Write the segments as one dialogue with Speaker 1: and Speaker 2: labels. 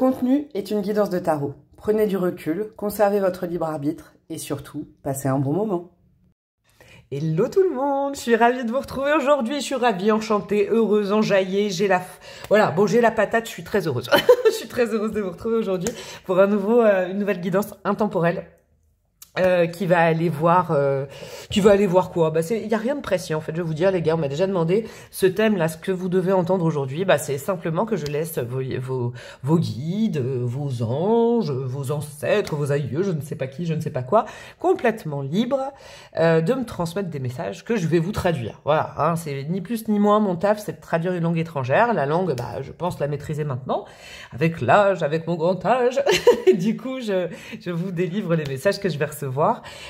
Speaker 1: contenu est une guidance de tarot. Prenez du recul, conservez votre libre arbitre et surtout, passez un bon moment.
Speaker 2: Hello tout le monde, je suis ravie de vous retrouver aujourd'hui, je suis ravie, enchantée, heureuse, enjaillée, j'ai la patate, je suis très heureuse. Je suis très heureuse de vous retrouver aujourd'hui pour une nouvelle guidance intemporelle. Qui va aller voir quoi? Bah il y a rien de précis en fait. Je vais vous dire les gars, on m'a déjà demandé ce thème là, ce que vous devez entendre aujourd'hui. Bah c'est simplement que je laisse vos guides, vos anges, vos ancêtres, vos aïeux, je ne sais pas qui, je ne sais pas quoi, complètement libres de me transmettre des messages que je vais vous traduire. Voilà, hein, c'est ni plus ni moins mon taf, c'est de traduire une langue étrangère. La langue, bah je pense la maîtriser maintenant avec l'âge, avec mon grand âge. Et du coup, je vous délivre les messages que je vais recevoir.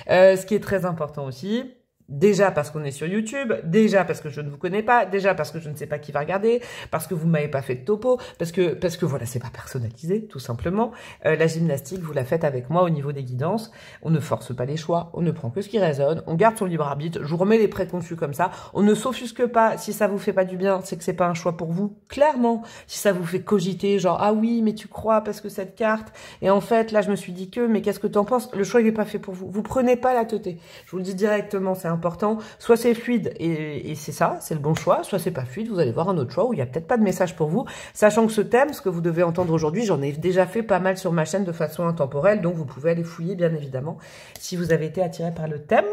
Speaker 2: Ce qui est très important aussi, déjà parce qu'on est sur YouTube, déjà parce que je ne vous connais pas, déjà parce que je ne sais pas qui va regarder, parce que vous m'avez pas fait de topo, parce que voilà, c'est pas personnalisé, tout simplement. La gymnastique, vous la faites avec moi au niveau des guidances. On ne force pas les choix, on ne prend que ce qui résonne, on garde son libre arbitre, je vous remets les préconçus comme ça, on ne s'offusque pas. Si ça vous fait pas du bien, c'est que c'est pas un choix pour vous, clairement. Si ça vous fait cogiter, genre, ah oui, mais tu crois parce que cette carte, et en fait, là, je me suis dit que, mais qu'est-ce que t'en penses? Le choix, il est pas fait pour vous. Vous prenez pas la teuté. Je vous le dis directement, c'est important. Soit c'est fluide et c'est ça, c'est le bon choix, soit c'est pas fluide, vous allez voir un autre choix où il y a peut-être pas de message pour vous, sachant que ce thème, ce que vous devez entendre aujourd'hui, j'en ai déjà fait pas mal sur ma chaîne de façon intemporelle, donc vous pouvez aller fouiller bien évidemment si vous avez été attiré par le thème.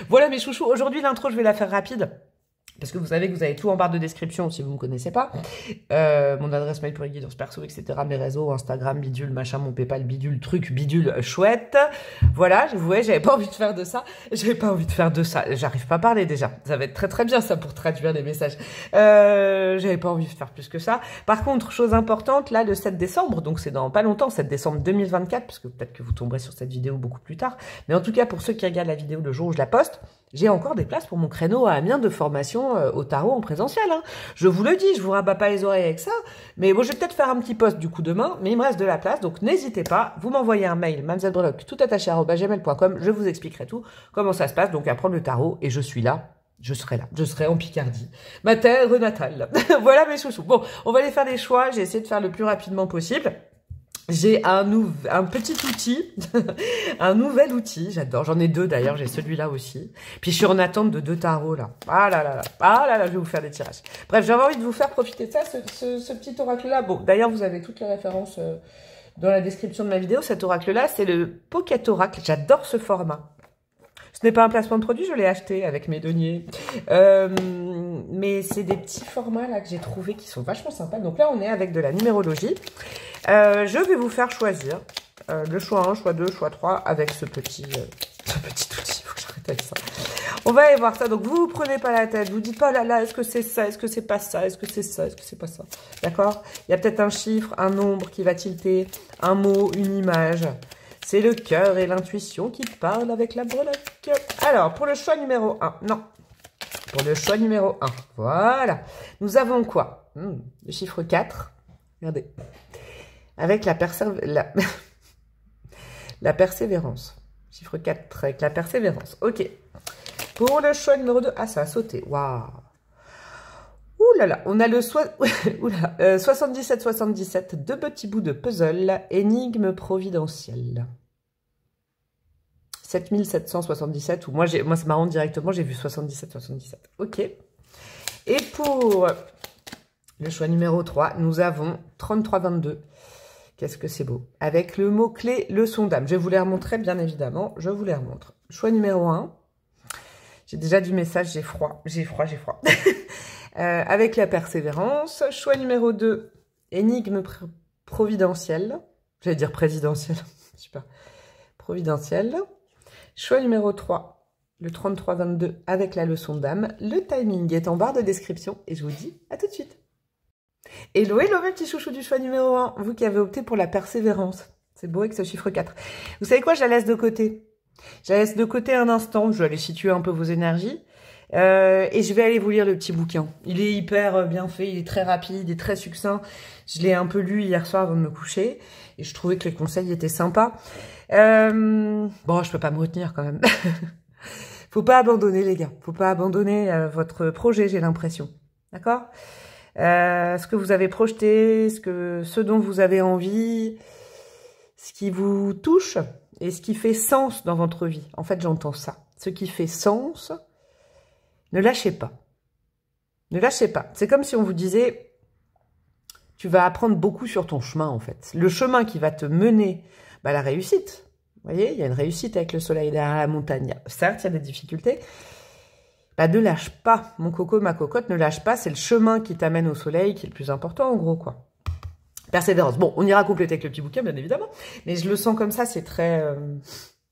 Speaker 2: Voilà mes chouchous, aujourd'hui l'intro je vais la faire rapide. Parce que vous savez que vous avez tout en barre de description si vous ne me connaissez pas. Mon adresse mail pour les guidances perso, etc. Mes réseaux, Instagram, bidule, machin, mon Paypal, bidule, truc, bidule, chouette. Voilà, vous voyez, j'avais pas envie de faire de ça. J'avais pas envie de faire de ça. J'arrive pas à parler déjà. Ça va être très très bien ça pour traduire les messages. J'avais pas envie de faire plus que ça. Par contre, chose importante, là, le 7 décembre, donc c'est dans pas longtemps, 7 décembre 2024, parce que peut-être que vous tomberez sur cette vidéo beaucoup plus tard. Mais en tout cas, pour ceux qui regardent la vidéo le jour où je la poste, j'ai encore des places pour mon créneau à Amiens de formation au tarot en présentiel. Hein. Je vous le dis, je vous rabats pas les oreilles avec ça. Mais bon, je vais peut-être faire un petit post du coup demain, mais il me reste de la place, donc n'hésitez pas. Vous m'envoyez un mail, mamzellebreloque, tout attaché @gmail.com. Je vous expliquerai tout, comment ça se passe, donc apprendre le tarot, et je suis là. Je serai là, je serai en Picardie, ma terre natale. Voilà mes chouchous. Bon, on va aller faire des choix, j'ai essayé de faire le plus rapidement possible. J'ai un petit outil, un nouvel outil, j'adore, j'en ai deux d'ailleurs, j'ai celui-là aussi. Puis je suis en attente de 2 tarots là. Ah là là là, ah là là, je vais vous faire des tirages. Bref, j'avais envie de vous faire profiter de ça, ce petit oracle-là. Bon, d'ailleurs, vous avez toutes les références dans la description de ma vidéo. Cet oracle-là, c'est le Pocket Oracle, j'adore ce format. Ce n'est pas un placement de produit, je l'ai acheté avec mes deniers. Mais c'est des petits formats là que j'ai trouvé qui sont vachement sympas. Donc là, on est avec de la numérologie. Je vais vous faire choisir le choix 1, choix 2, choix 3 avec ce petit outil. Il faut que j'arrête avec ça. On va aller voir ça. Donc vous prenez pas la tête. Vous dites pas, oh là là, est-ce que c'est ça? Est-ce que c'est pas ça? Est-ce que c'est ça? Est-ce que c'est pas ça? D'accord? Il y a peut-être un chiffre, un nombre qui va tilter, un mot, une image. C'est le cœur et l'intuition qui parlent avec la breloque. Alors, pour le choix numéro 1, non. Pour le choix numéro 1, voilà. Nous avons quoi? Le chiffre 4. Regardez. Avec la persévérance. Chiffre 4 avec la persévérance. Ok. Pour le choix numéro 2, ah, ça a sauté. Waouh. Ouh là là, on a le 77-77, 2 petits bouts de puzzle, énigme providentielle. 7777, ou moi c'est marrant directement, j'ai vu 77-77. Ok. Et pour le choix numéro 3, nous avons 33-22. Qu'est-ce que c'est beau. Avec le mot-clé, le son d'âme. Je vais vous les remontrer, bien évidemment. Je vous les remontre. Choix numéro 1. J'ai déjà du message, j'ai froid. J'ai froid. Avec la persévérance. Choix numéro 2, énigme providentielle. J'allais dire présidentielle. Super. Providentielle. Choix numéro 3, le 33-22 avec la leçon d'âme. Le timing est en barre de description et je vous dis à tout de suite. Hello, hello mes petits chouchous du choix numéro 1, vous qui avez opté pour la persévérance. C'est beau avec ce chiffre 4. Vous savez quoi, je la laisse de côté. Je la laisse de côté un instant, je vais aller situer un peu vos énergies. Et je vais aller vous lire le petit bouquin. Il est hyper bien fait, il est très rapide, il est très succinct. Je l'ai un peu lu hier soir avant de me coucher. Et je trouvais que les conseils étaient sympas. Bon, je peux pas me retenir quand même. Faut pas abandonner les gars. Faut pas abandonner votre projet, j'ai l'impression. D'accord ? ce que vous avez projeté, ce dont vous avez envie, ce qui vous touche et ce qui fait sens dans votre vie. En fait, j'entends ça. Ce qui fait sens, ne lâchez pas. Ne lâchez pas. C'est comme si on vous disait, tu vas apprendre beaucoup sur ton chemin, en fait. Le chemin qui va te mener à la réussite. Vous voyez, il y a une réussite avec le soleil derrière la montagne. Certes, il y a des difficultés. Ne lâche pas, mon coco, ma cocotte, ne lâche pas. C'est le chemin qui t'amène au soleil qui est le plus important, en gros, quoi. Persévérance. Bon, on ira compléter avec le petit bouquin, bien évidemment. Mais je le sens comme ça, c'est très...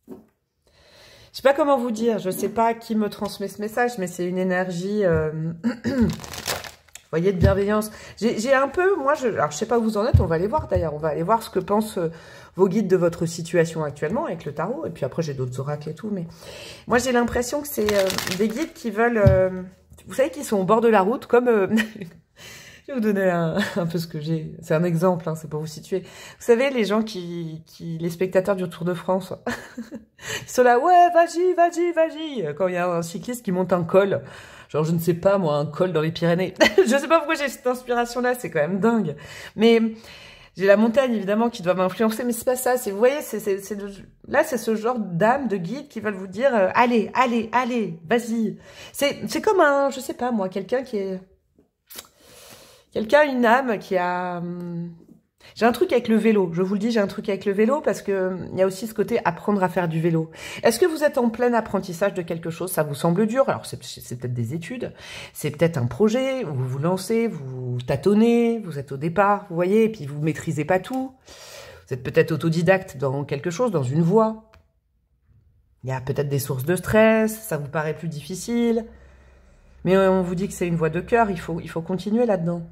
Speaker 2: Je sais pas comment vous dire. Je sais pas qui me transmet ce message, mais c'est une énergie... Vous voyez, de bienveillance. J'ai un peu... alors, je sais pas où vous en êtes. On va aller voir, d'ailleurs. On va aller voir ce que pensent vos guides de votre situation actuellement avec le tarot. Et puis après, j'ai d'autres oracles et tout. Mais moi, j'ai l'impression que c'est des guides qui veulent... vous savez, qui sont au bord de la route, comme... Je vais vous donner un peu ce que j'ai. C'est un exemple, hein, c'est pour vous situer. Vous savez, les gens les spectateurs du Tour de France, ils sont là, ouais, vas-y, vas-y, vas-y. Quand il y a un cycliste qui monte un col, genre, je ne sais pas, moi, un col dans les Pyrénées. Je ne sais pas pourquoi j'ai cette inspiration-là, c'est quand même dingue. Mais j'ai la montagne, évidemment, qui doit m'influencer, mais c'est pas ça. Vous voyez, là, c'est ce genre d'âme, de guide qui veulent vous dire, allez, allez, allez, vas-y. C'est comme un, je sais pas, moi, quelqu'un qui est... une âme qui a... J'ai un truc avec le vélo, je vous le dis, j'ai un truc avec le vélo parce que il y a aussi ce côté apprendre à faire du vélo. Est-ce que vous êtes en plein apprentissage de quelque chose? Ça vous semble dur? Alors c'est peut-être des études, c'est peut-être un projet où vous vous lancez, vous tâtonnez, vous êtes au départ, vous voyez, et puis vous maîtrisez pas tout. Vous êtes peut-être autodidacte dans quelque chose, dans une voie. Il y a peut-être des sources de stress, ça vous paraît plus difficile. Mais on vous dit que c'est une voie de cœur, il faut continuer là-dedans.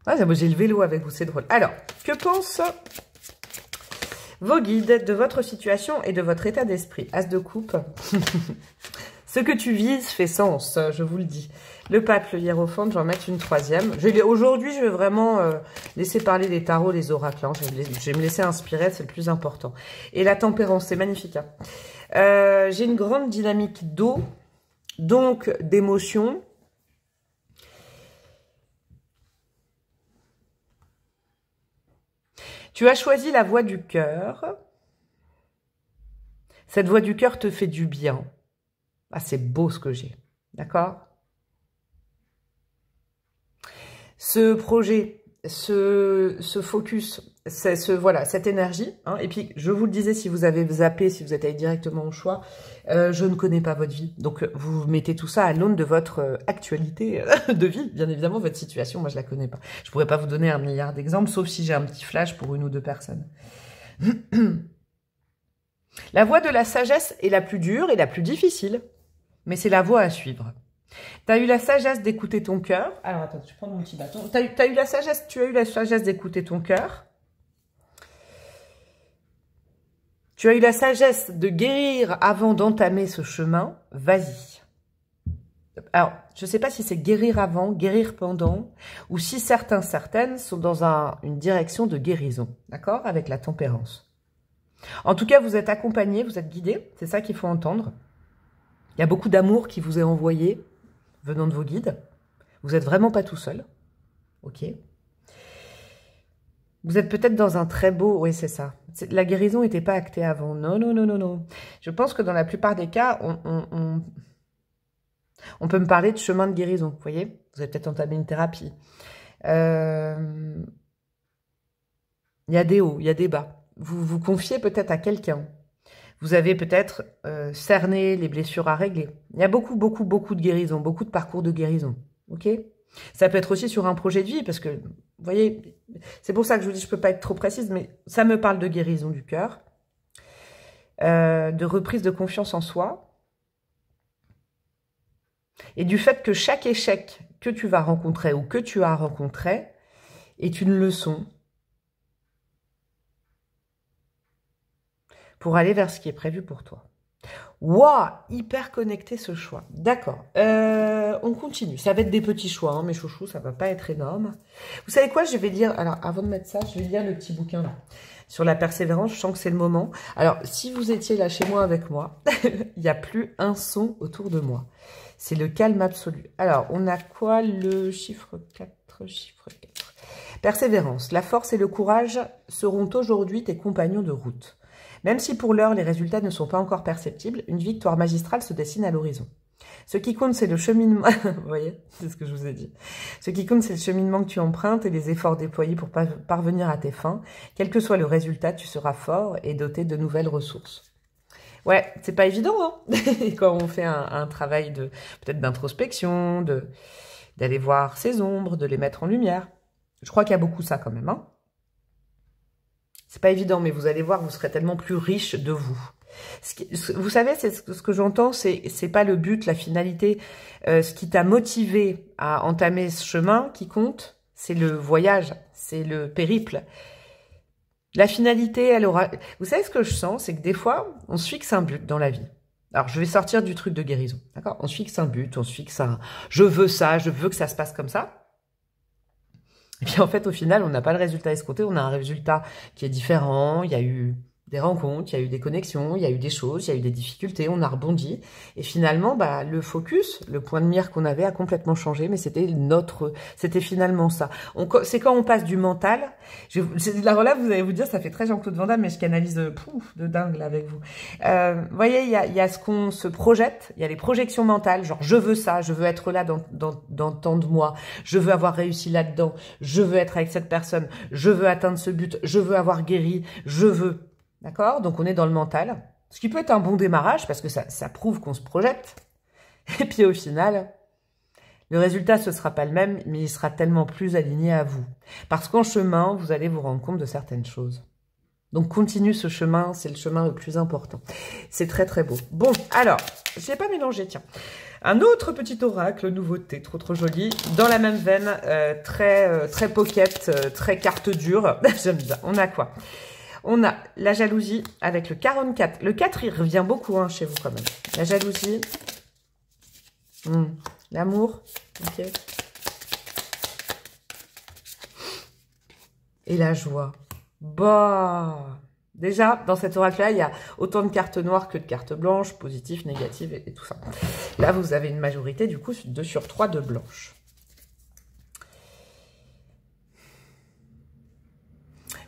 Speaker 2: Ah, j'ai le vélo avec vous, c'est drôle. Alors, que pensent vos guides de votre situation et de votre état d'esprit? As de coupe. Ce que tu vises fait sens, je vous le dis. Le pape, le hiérophante, je vais en mettre une troisième. Aujourd'hui, je vais vraiment laisser parler les tarots, les oracles. Hein. Je vais me laisser inspirer, c'est le plus important. Et la tempérance, c'est magnifique. Hein. J'ai une grande dynamique d'eau, donc d'émotions. Tu as choisi la voie du cœur. Cette voie du cœur te fait du bien. Ah, c'est beau ce que j'ai. D'accord? Ce projet, ce focus, voilà, cette énergie. Hein, et puis, je vous le disais, si vous avez zappé, si vous êtes allé directement au choix, je ne connais pas votre vie. Donc, vous mettez tout ça à l'aune de votre actualité de vie. Bien évidemment, votre situation, moi, je la connais pas. Je pourrais pas vous donner un milliard d'exemples, sauf si j'ai un petit flash pour une ou deux personnes. La voie de la sagesse est la plus dure et la plus difficile, mais c'est la voie à suivre. Tu as eu la sagesse d'écouter ton cœur. Alors, attends, je prends mon petit bâton. Tu as eu la sagesse d'écouter ton cœur. Tu as eu la sagesse de guérir avant d'entamer ce chemin. Vas-y. Alors, je ne sais pas si c'est guérir avant, guérir pendant, ou si certaines sont dans une direction de guérison. D'accord? Avec la tempérance. En tout cas, vous êtes accompagné, vous êtes guidé. C'est ça qu'il faut entendre. Il y a beaucoup d'amour qui vous est envoyé venant de vos guides. Vous n'êtes vraiment pas tout seul. Ok. Vous êtes peut-être dans un très beau... Oui, c'est ça. La guérison n'était pas actée avant. Non, non, non, non, non. Je pense que dans la plupart des cas, on peut me parler de chemin de guérison. Vous voyez? Vous avez peut-être entamé une thérapie. Il y a des hauts, il y a des bas. Vous vous confiez peut-être à quelqu'un. Vous avez peut-être cerné les blessures à régler. Il y a beaucoup, beaucoup, beaucoup de guérison, beaucoup de parcours de guérison. Ok? Ça peut être aussi sur un projet de vie, parce que, vous voyez, c'est pour ça que je vous dis, je ne peux pas être trop précise, mais ça me parle de guérison du cœur, de reprise de confiance en soi, et du fait que chaque échec que tu vas rencontrer ou que tu as rencontré est une leçon pour aller vers ce qui est prévu pour toi. Waouh, hyper connecté ce choix. D'accord. On continue. Ça va être des petits choix, hein, mes chouchous, ça va pas être énorme. Vous savez quoi, je vais lire... Alors, avant de mettre ça, je vais lire le petit bouquin là. Sur la persévérance, je sens que c'est le moment. Alors, si vous étiez là chez moi avec moi, il n'y a plus un son autour de moi. C'est le calme absolu. Alors, on a quoi? Le chiffre 4, chiffre 4. Persévérance. La force et le courage seront aujourd'hui tes compagnons de route. Même si pour l'heure, les résultats ne sont pas encore perceptibles, une victoire magistrale se dessine à l'horizon. Ce qui compte, c'est le cheminement. Vous voyez, c'est ce que je vous ai dit. Ce qui compte, c'est le cheminement que tu empruntes et les efforts déployés pour parvenir à tes fins. Quel que soit le résultat, tu seras fort et doté de nouvelles ressources. Ouais, c'est pas évident, hein. Quand on fait un travail de peut-être d'introspection, d'aller voir ses ombres, de les mettre en lumière. Je crois qu'il y a beaucoup ça quand même, hein. C'est pas évident, mais vous allez voir, vous serez tellement plus riche de vous. Vous savez, c'est ce que j'entends, c'est pas le but, la finalité. Ce qui t'a motivé à entamer ce chemin qui compte, c'est le voyage, c'est le périple. La finalité, elle aura... Vous savez ce que je sens, c'est que des fois, on se fixe un but dans la vie. Alors, je vais sortir du truc de guérison, d'accord? On se fixe un but, on se fixe un... Je veux ça, je veux que ça se passe comme ça. Et puis en fait, au final, on n'a pas le résultat escompté, on a un résultat qui est différent, il y a eu des rencontres, il y a eu des connexions, il y a eu des choses, il y a eu des difficultés, on a rebondi. Et finalement, bah, le focus, le point de mire qu'on avait a complètement changé, mais c'était finalement ça. C'est quand on passe du mental. Alors là, vous allez vous dire, ça fait très Jean-Claude Van Damme, mais je canalise de dingue là avec vous. Vous voyez, il y a ce qu'on se projette, il y a les projections mentales, genre je veux ça, je veux être là dans tant de mois, je veux avoir réussi là-dedans, je veux être avec cette personne, je veux atteindre ce but, je veux avoir guéri, je veux... D'accord? Donc, on est dans le mental. Ce qui peut être un bon démarrage parce que ça prouve qu'on se projette. Et puis, au final, le résultat, ce ne sera pas le même, mais il sera tellement plus aligné à vous. Parce qu'en chemin, vous allez vous rendre compte de certaines choses. Donc, continue ce chemin. C'est le chemin le plus important. C'est très, très beau. Bon, alors, je n'ai pas mélangé, tiens. Un autre petit oracle, nouveauté, trop joli. Dans la même veine, très pocket, très carte dure. J'aime bien. On a quoi? On a la jalousie avec le 44. Le 4, il revient beaucoup hein, chez vous quand même. La jalousie. L'amour. Ok. Et la joie. Bah. Déjà, dans cet oracle-là, il y a autant de cartes noires que de cartes blanches, positives, négatives et tout ça. Là, vous avez une majorité, du coup, 2 sur 3 de blanches.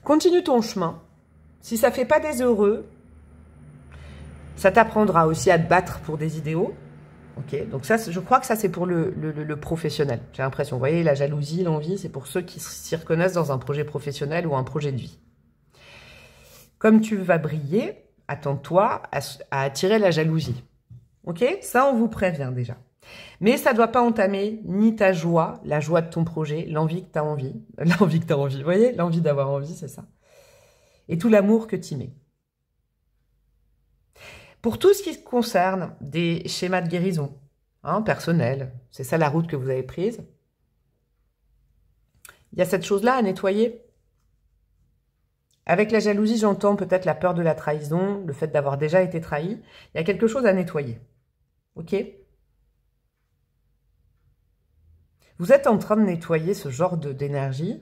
Speaker 2: Continue ton chemin. Si ça ne fait pas des heureux, ça t'apprendra aussi à te battre pour des idéaux. Ok, donc ça, je crois que ça, c'est pour le professionnel. J'ai l'impression, vous voyez, la jalousie, l'envie, c'est pour ceux qui s'y reconnaissent dans un projet professionnel ou un projet de vie. Comme tu vas briller, attends-toi à attirer la jalousie. Ok, ça, on vous prévient déjà. Mais ça ne doit pas entamer ni ta joie, la joie de ton projet, l'envie que tu as envie. L'envie que tu as envie, vous voyez, l'envie d'avoir envie, c'est ça. Et tout l'amour que tu y mets. Pour tout ce qui concerne des schémas de guérison, hein, personnels, c'est ça la route que vous avez prise, il y a cette chose-là à nettoyer. Avec la jalousie, j'entends peut-être la peur de la trahison, le fait d'avoir déjà été trahi. Il y a quelque chose à nettoyer. Ok ? Vous êtes en train de nettoyer ce genre d'énergie.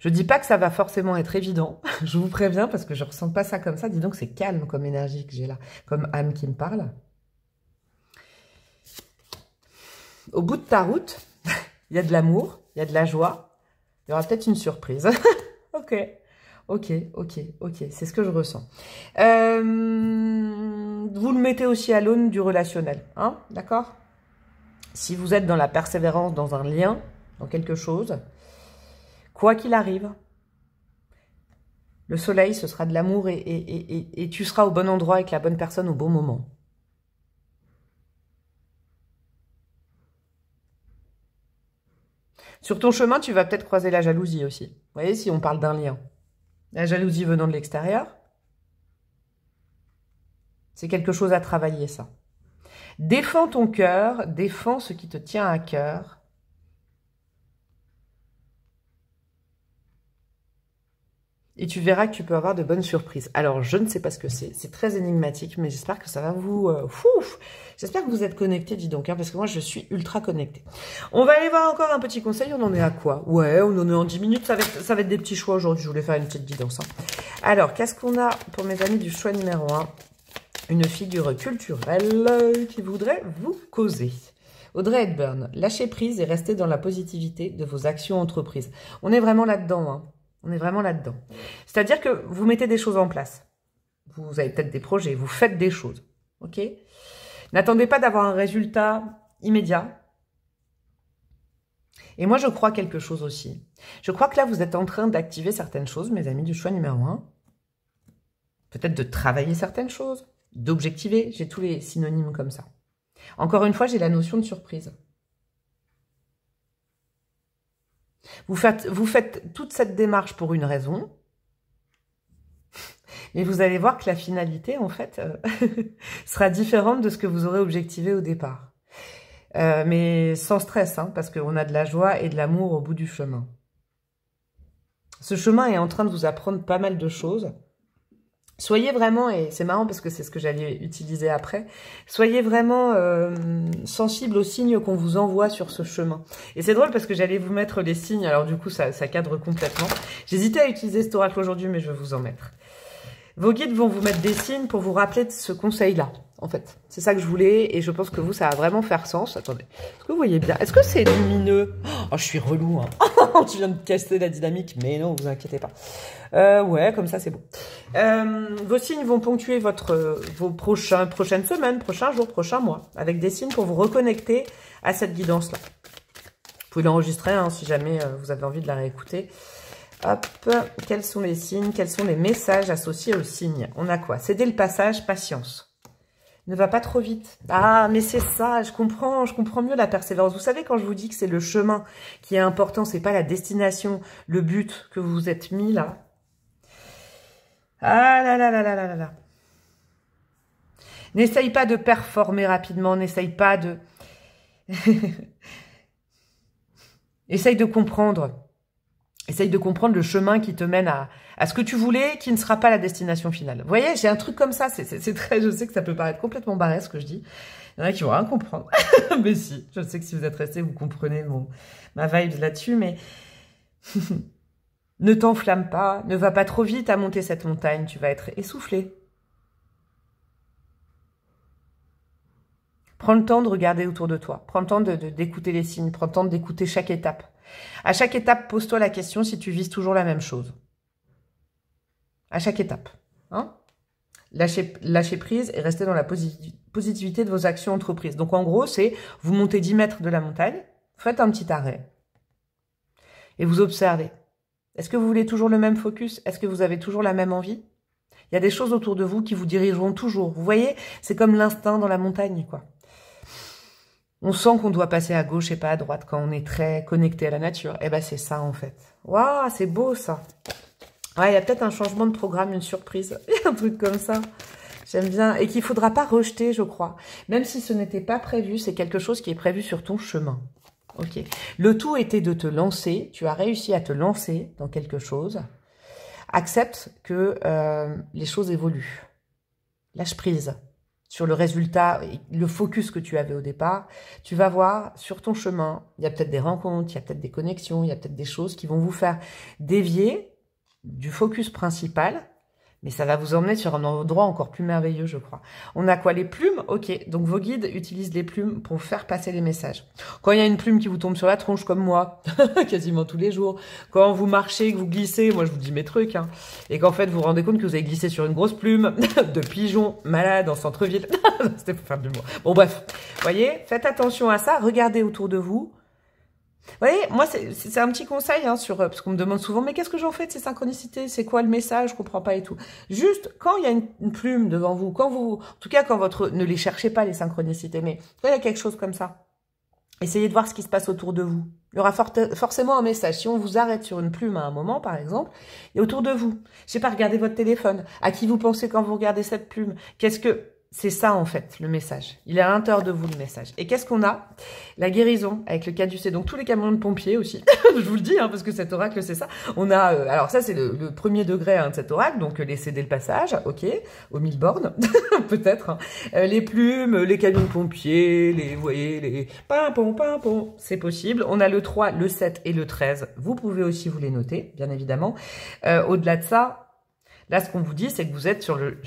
Speaker 2: Je ne dis pas que ça va forcément être évident, je vous préviens, parce que je ne ressens pas ça comme ça. Dis donc, c'est calme comme énergie que j'ai là, comme âme qui me parle. Au bout de ta route, il y a de l'amour, il y a de la joie, il y aura peut-être une surprise. Ok, c'est ce que je ressens. Vous le mettez aussi à l'aune du relationnel, hein, d'accord? Si vous êtes dans la persévérance, dans un lien, dans quelque chose... Quoi qu'il arrive, le soleil, ce sera de l'amour et tu seras au bon endroit avec la bonne personne au bon moment. Sur ton chemin, tu vas peut-être croiser la jalousie aussi. Vous voyez, si on parle d'un lien. La jalousie venant de l'extérieur, c'est quelque chose à travailler, ça. Défends ton cœur, défends ce qui te tient à cœur. Et tu verras que tu peux avoir de bonnes surprises. Alors, je ne sais pas ce que c'est. C'est très énigmatique, mais j'espère que ça va vous... J'espère que vous êtes connectés, dis donc, hein, parce que moi, je suis ultra connectée. On va aller voir encore un petit conseil. On en est à quoi? Ouais, on en est en 10 minutes. Ça va être des petits choix aujourd'hui. Je voulais faire une petite guidance. Hein. Alors, qu'est-ce qu'on a pour mes amis du choix numéro 1? une figure culturelle qui voudrait vous causer. Audrey Hepburn, lâchez prise et restez dans la positivité de vos actions entreprises. On est vraiment là-dedans, hein. On est vraiment là-dedans. C'est-à-dire que vous mettez des choses en place. Vous avez peut-être des projets, vous faites des choses. Ok? N'attendez pas d'avoir un résultat immédiat. Et moi, je crois quelque chose aussi. Je crois que là, vous êtes en train d'activer certaines choses, mes amis du choix numéro 1. Peut-être de travailler certaines choses, d'objectiver. J'ai tous les synonymes comme ça. Encore une fois, j'ai la notion de surprise. Vous faites toute cette démarche pour une raison. Mais vous allez voir que la finalité, en fait, sera différente de ce que vous aurez objectivé au départ. Mais sans stress, hein, parce qu'on a de la joie et de l'amour au bout du chemin. Ce chemin est en train de vous apprendre pas mal de choses. Soyez vraiment, et c'est marrant parce que c'est ce que j'allais utiliser après, soyez vraiment sensible aux signes qu'on vous envoie sur ce chemin. Et c'est drôle parce que j'allais vous mettre les signes, alors du coup ça cadre complètement. J'hésitais à utiliser cet oracle aujourd'hui, mais je vais vous en mettre. Vos guides vont vous mettre des signes pour vous rappeler de ce conseil-là, en fait. C'est ça que je voulais, et je pense que vous, ça va vraiment faire sens. Attendez, est-ce que vous voyez bien? Est-ce que c'est lumineux? Oh, je suis relou, hein. Je viens de casser la dynamique, mais non, vous inquiétez pas. Ouais, comme ça, c'est bon. Vos signes vont ponctuer vos prochaines semaines, prochains jours, prochains mois, avec des signes pour vous reconnecter à cette guidance-là. Vous pouvez l'enregistrer, hein, si jamais vous avez envie de la réécouter. Hop, quels sont les signes, quels sont les messages associés aux signes? On a quoi? Céder le passage, patience. Ne va pas trop vite. Ah, mais c'est ça, je comprends mieux la persévérance. Vous savez, quand je vous dis que c'est le chemin qui est important, c'est pas la destination, le but que vous vous êtes mis là. Ah là là là là là là là. N'essaye pas de performer rapidement, n'essaye pas de... Essaye de comprendre. Essaye de comprendre le chemin qui te mène à ce que tu voulais, qui ne sera pas la destination finale. Vous voyez, j'ai un truc comme ça, c'est très, je sais que ça peut paraître complètement barré ce que je dis. Il y en a qui vont rien comprendre. Mais si, je sais que si vous êtes restés, vous comprenez ma vibe là-dessus, mais ne t'enflamme pas, ne va pas trop vite à monter cette montagne, tu vas être essoufflé. Prends le temps de regarder autour de toi, prends le temps d'écouter les signes, prends le temps d'écouter chaque étape. À chaque étape, pose-toi la question si tu vises toujours la même chose. À chaque étape. Hein? Lâchez prise et restez dans la positivité de vos actions entreprises. Donc en gros, c'est vous montez 10 mètres de la montagne, faites un petit arrêt et vous observez. Est-ce que vous voulez toujours le même focus? Est-ce que vous avez toujours la même envie? Il y a des choses autour de vous qui vous dirigeront toujours. Vous voyez, c'est comme l'instinct dans la montagne, quoi. On sent qu'on doit passer à gauche et pas à droite quand on est très connecté à la nature. Eh ben, c'est ça, en fait. Waouh, c'est beau, ça. Ouais, il y a peut-être un changement de programme, une surprise. Il y a un truc comme ça. J'aime bien. Et qu'il ne faudra pas rejeter, je crois. Même si ce n'était pas prévu, c'est quelque chose qui est prévu sur ton chemin. Ok. Le tout était de te lancer. Tu as réussi à te lancer dans quelque chose. Accepte que les choses évoluent. Lâche prise sur le résultat, le focus que tu avais au départ. Tu vas voir sur ton chemin, il y a peut-être des rencontres, il y a peut-être des connexions, il y a peut-être des choses qui vont vous faire dévier du focus principal. Mais ça va vous emmener sur un endroit encore plus merveilleux, je crois. On a quoi? Les plumes? Ok, donc vos guides utilisent les plumes pour faire passer les messages. Quand il y a une plume qui vous tombe sur la tronche, comme moi, quasiment tous les jours, quand vous marchez, que vous glissez, moi je vous dis mes trucs, hein, et qu'en fait vous vous rendez compte que vous avez glissé sur une grosse plume de pigeon malade en centre-ville. C'était pour faire de l'humour. Bon bref, voyez, faites attention à ça, regardez autour de vous. Vous voyez, moi, c'est un petit conseil, hein, parce qu'on me demande souvent, mais qu'est-ce que j'en fais de ces synchronicités? C'est quoi le message? Je comprends pas et tout. Juste, quand il y a une plume devant vous, en tout cas, ne les cherchez pas, les synchronicités, mais quand il y a quelque chose comme ça, essayez de voir ce qui se passe autour de vous. Il y aura forcément un message. Si on vous arrête sur une plume à un moment, par exemple, et autour de vous, je sais pas, regardez votre téléphone. À qui vous pensez quand vous regardez cette plume? C'est ça, en fait, le message. Il est à l'intérieur de vous, le message. Et qu'est-ce qu'on a? La guérison, avec le caducée. Donc, tous les camions de pompiers aussi. Je vous le dis, hein, parce que cet oracle, c'est ça. On a... alors, ça, c'est le premier degré, hein, de cet oracle. Donc, les céder le passage, ok, aux 1000 bornes, peut-être. Hein. Les plumes, les camions de pompiers, vous voyez, les pimpon, c'est possible. On a le 3, le 7 et le 13. Vous pouvez aussi vous les noter, bien évidemment. Au-delà de ça... Là, ce qu'on vous dit, c'est que vous êtes sur le...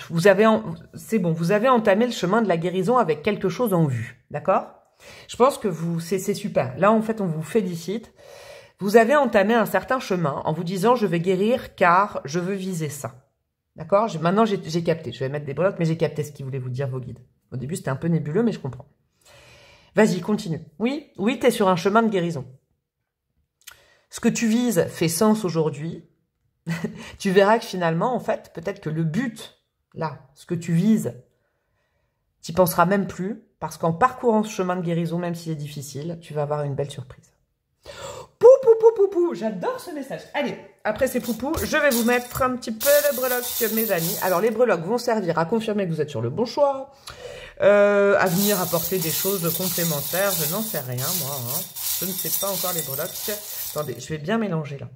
Speaker 2: C'est bon, vous avez entamé le chemin de la guérison avec quelque chose en vue. D'accord? Je pense que c'est super. Là, en fait, on vous félicite. Vous avez entamé un certain chemin en vous disant « je vais guérir car je veux viser ça ». D'accord? Maintenant, j'ai capté. Je vais mettre des breloques, mais j'ai capté ce qu'ils voulaient vous dire, vos guides. Au début, c'était un peu nébuleux, mais je comprends. Vas-y, continue. Oui, tu es sur un chemin de guérison. Ce que tu vises fait sens aujourd'hui. Tu verras que finalement, en fait, peut-être que le but, là, ce que tu vises, tu n'y penseras même plus, parce qu'en parcourant ce chemin de guérison, même s'il est difficile, tu vas avoir une belle surprise. Pou, pou, pou, pou, pou, j'adore ce message. Allez, après ces poupous, je vais vous mettre un petit peu de breloques, mes amis. Alors, les breloques vont servir à confirmer que vous êtes sur le bon choix, à venir apporter des choses complémentaires, je n'en sais rien, moi. Hein. Je ne sais pas encore les breloques. Attendez, je vais bien mélanger, là.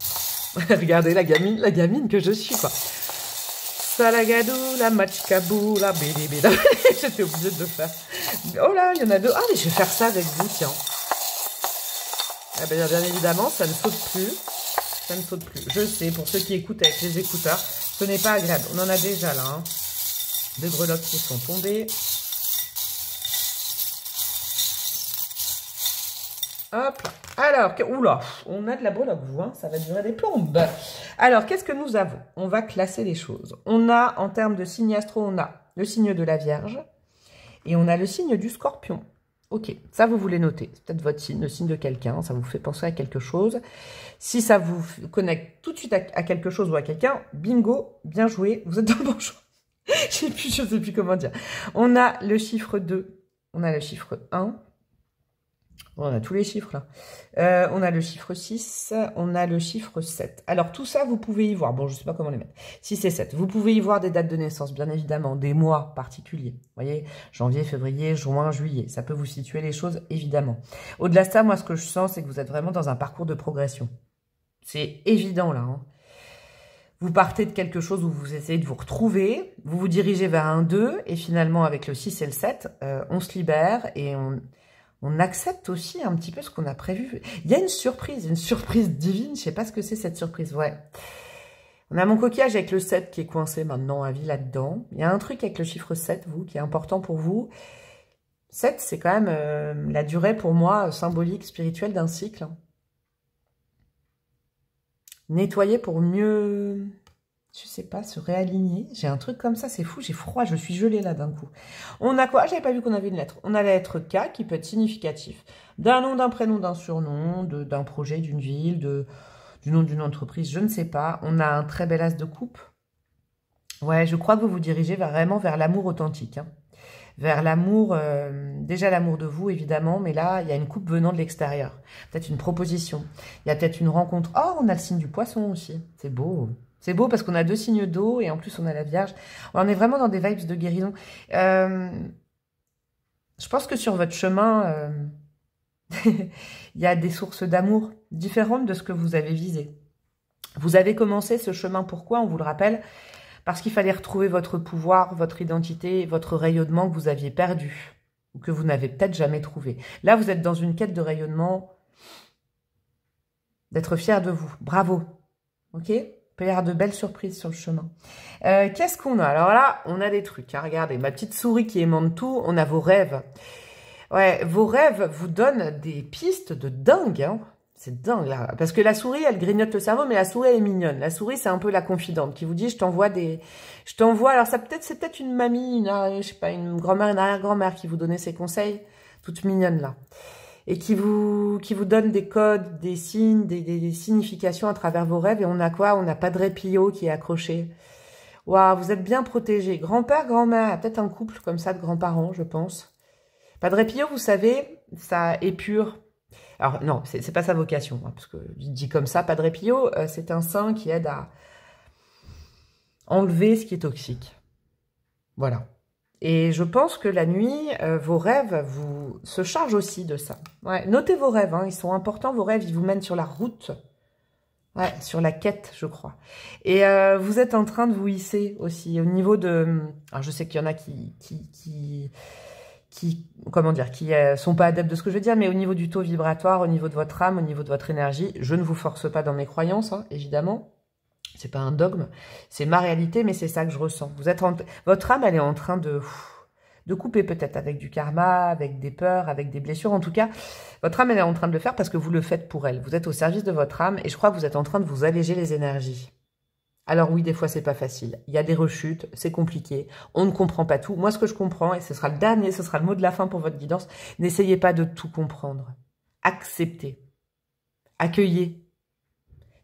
Speaker 2: Regardez la gamine que je suis, quoi. Salagadou, la matchkabou, la bidibida. J'étais obligée de le faire. Oh là, il y en a deux. Ah, mais je vais faire ça avec vous, tiens. Ah ben, bien évidemment, ça ne saute plus. Ça ne saute plus. Je sais, pour ceux qui écoutent avec les écouteurs, ce n'est pas agréable. On en a déjà là. Hein. Deux breloques qui sont tombées. Hop là. Alors, oula, on a de la breloque, vous, hein, ça va durer des plombes. Alors, qu'est-ce que nous avons? On va classer les choses. On a, en termes de signe astro, on a le signe de la Vierge et on a le signe du Scorpion. Ok, ça vous voulez noter. C'est peut-être votre signe, le signe de quelqu'un, ça vous fait penser à quelque chose. Si ça vous connecte tout de suite à quelque chose ou à quelqu'un, bingo, bien joué, vous êtes dans le bon choix. Je sais plus comment dire. On a le chiffre 2, on a le chiffre 1. On a tous les chiffres là. On a le chiffre 6, on a le chiffre 7. Alors tout ça, vous pouvez y voir. Bon, je ne sais pas comment les mettre. 6 et 7. Vous pouvez y voir des dates de naissance, bien évidemment, des mois particuliers. Vous voyez, janvier, février, juin, juillet. Ça peut vous situer les choses, évidemment. Au-delà de ça, moi, ce que je sens, c'est que vous êtes vraiment dans un parcours de progression. C'est évident là. Hein. Vous partez de quelque chose où vous essayez de vous retrouver. Vous vous dirigez vers un 2. Et finalement, avec le 6 et le 7, on se libère et on accepte aussi un petit peu ce qu'on a prévu. Il y a une surprise divine. Je sais pas ce que c'est cette surprise. Ouais. On a mon coquillage avec le 7 qui est coincé maintenant à vie là-dedans. Il y a un truc avec le chiffre 7, vous, qui est important pour vous. 7, c'est quand même la durée pour moi symbolique, spirituelle d'un cycle. Nettoyer pour mieux... Je sais pas, se réaligner. J'ai un truc comme ça, c'est fou, j'ai froid, je suis gelée là d'un coup. On a quoi? J'avais pas vu qu'on avait une lettre. On a la lettre K qui peut être significatif. D'un nom, d'un prénom, d'un surnom, d'un projet, d'une ville, du nom d'une entreprise, je ne sais pas. On a un très bel as de coupe. Ouais, je crois que vous vous dirigez vraiment vers l'amour authentique. Hein. Vers l'amour, déjà l'amour de vous évidemment, mais là, il y a une coupe venant de l'extérieur. Peut-être une proposition. Il y a peut-être une rencontre. Oh, on a le signe du poisson aussi. C'est beau. C'est beau parce qu'on a deux signes d'eau et en plus on a la Vierge. On est vraiment dans des vibes de guérison. Je pense que sur votre chemin, il y a des sources d'amour différentes de ce que vous avez visé. Vous avez commencé ce chemin, pourquoi? On vous le rappelle, parce qu'il fallait retrouver votre pouvoir, votre identité, votre rayonnement que vous aviez perdu ou que vous n'avez peut-être jamais trouvé. Là, vous êtes dans une quête de rayonnement, d'être fier de vous. Bravo. Ok? Il peut y avoir de belles surprises sur le chemin. Qu'est-ce qu'on a? Alors là, on a des trucs. Hein. Regardez, ma petite souris qui aimante tout. On a vos rêves. Ouais, vos rêves vous donnent des pistes de dingue. Hein. C'est dingue, là. Parce que la souris, elle grignote le cerveau, mais la souris, elle est mignonne. La souris, c'est un peu la confidente qui vous dit, je t'envoie des... Je t'envoie... Alors, c'est peut-être une mamie, je sais pas, une grand-mère, une arrière-grand-mère qui vous donnait ses conseils. Toute mignonne, là. Et qui vous donne des codes, des signes, des significations à travers vos rêves. Et on a quoi? On a Padre Pio qui est accroché. Waouh, vous êtes bien protégés. Grand-père, grand-mère, peut-être un couple comme ça de grands-parents, je pense. Padre Pio, vous savez, ça épure. Alors non, c'est pas sa vocation, hein, parce que dit comme ça, Padre Pio, c'est un saint qui aide à enlever ce qui est toxique. Voilà. Et je pense que la nuit, vos rêves se chargent aussi de ça. Ouais, notez vos rêves, hein, ils sont importants, vos rêves, ils vous mènent sur la route. Ouais, sur la quête, je crois. Et vous êtes en train de vous hisser aussi au niveau de... Alors, je sais qu'il y en a qui comment dire, qui sont pas adeptes de ce que je veux dire, mais au niveau du taux vibratoire, au niveau de votre âme, au niveau de votre énergie, je ne vous force pas dans mes croyances, hein, évidemment. C'est pas un dogme, c'est ma réalité, mais c'est ça que je ressens. Votre âme, elle est en train de couper peut-être avec du karma, avec des peurs, avec des blessures. En tout cas, votre âme, elle est en train de le faire parce que vous le faites pour elle. Vous êtes au service de votre âme et je crois que vous êtes en train de vous alléger les énergies. Alors oui, des fois, c'est pas facile. Il y a des rechutes, c'est compliqué. On ne comprend pas tout. Moi, ce que je comprends, et ce sera le dernier, ce sera le mot de la fin pour votre guidance, n'essayez pas de tout comprendre. Acceptez. Accueillez.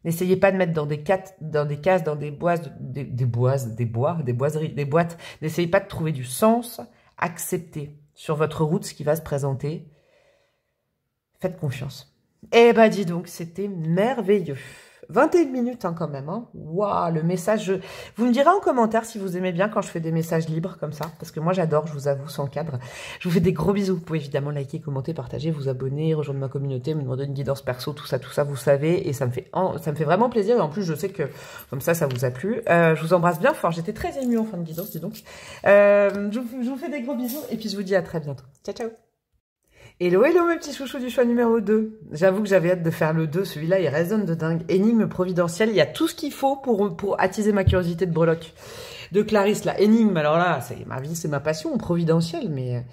Speaker 2: N'essayez pas de mettre dans des cases, dans des boîtes. N'essayez pas de trouver du sens. Acceptez sur votre route ce qui va se présenter. Faites confiance. Eh ben, dis donc, c'était merveilleux. 21 minutes hein, quand même. Hein. Waouh, le message... Vous me direz en commentaire si vous aimez bien quand je fais des messages libres comme ça. Parce que moi, j'adore, je vous avoue, sans cadre. Je vous fais des gros bisous. Vous pouvez évidemment liker, commenter, partager, vous abonner, rejoindre ma communauté, me demander une guidance perso, tout ça, vous savez. Et ça me fait vraiment plaisir. Et en plus, je sais que comme ça vous a plu. Je vous embrasse bien fort. J'étais très émue en fin de guidance, dis donc. Je vous fais des gros bisous. Et puis, je vous dis à très bientôt. Ciao, ciao. Hello, hello mes petits chouchous du choix numéro 2. J'avoue que j'avais hâte de faire le 2, celui-là il résonne de dingue. Énigme providentielle, il y a tout ce qu'il faut pour attiser ma curiosité de breloque. De Clarisse, là, énigme, alors là, c'est ma vie, c'est ma passion, providentielle, mais...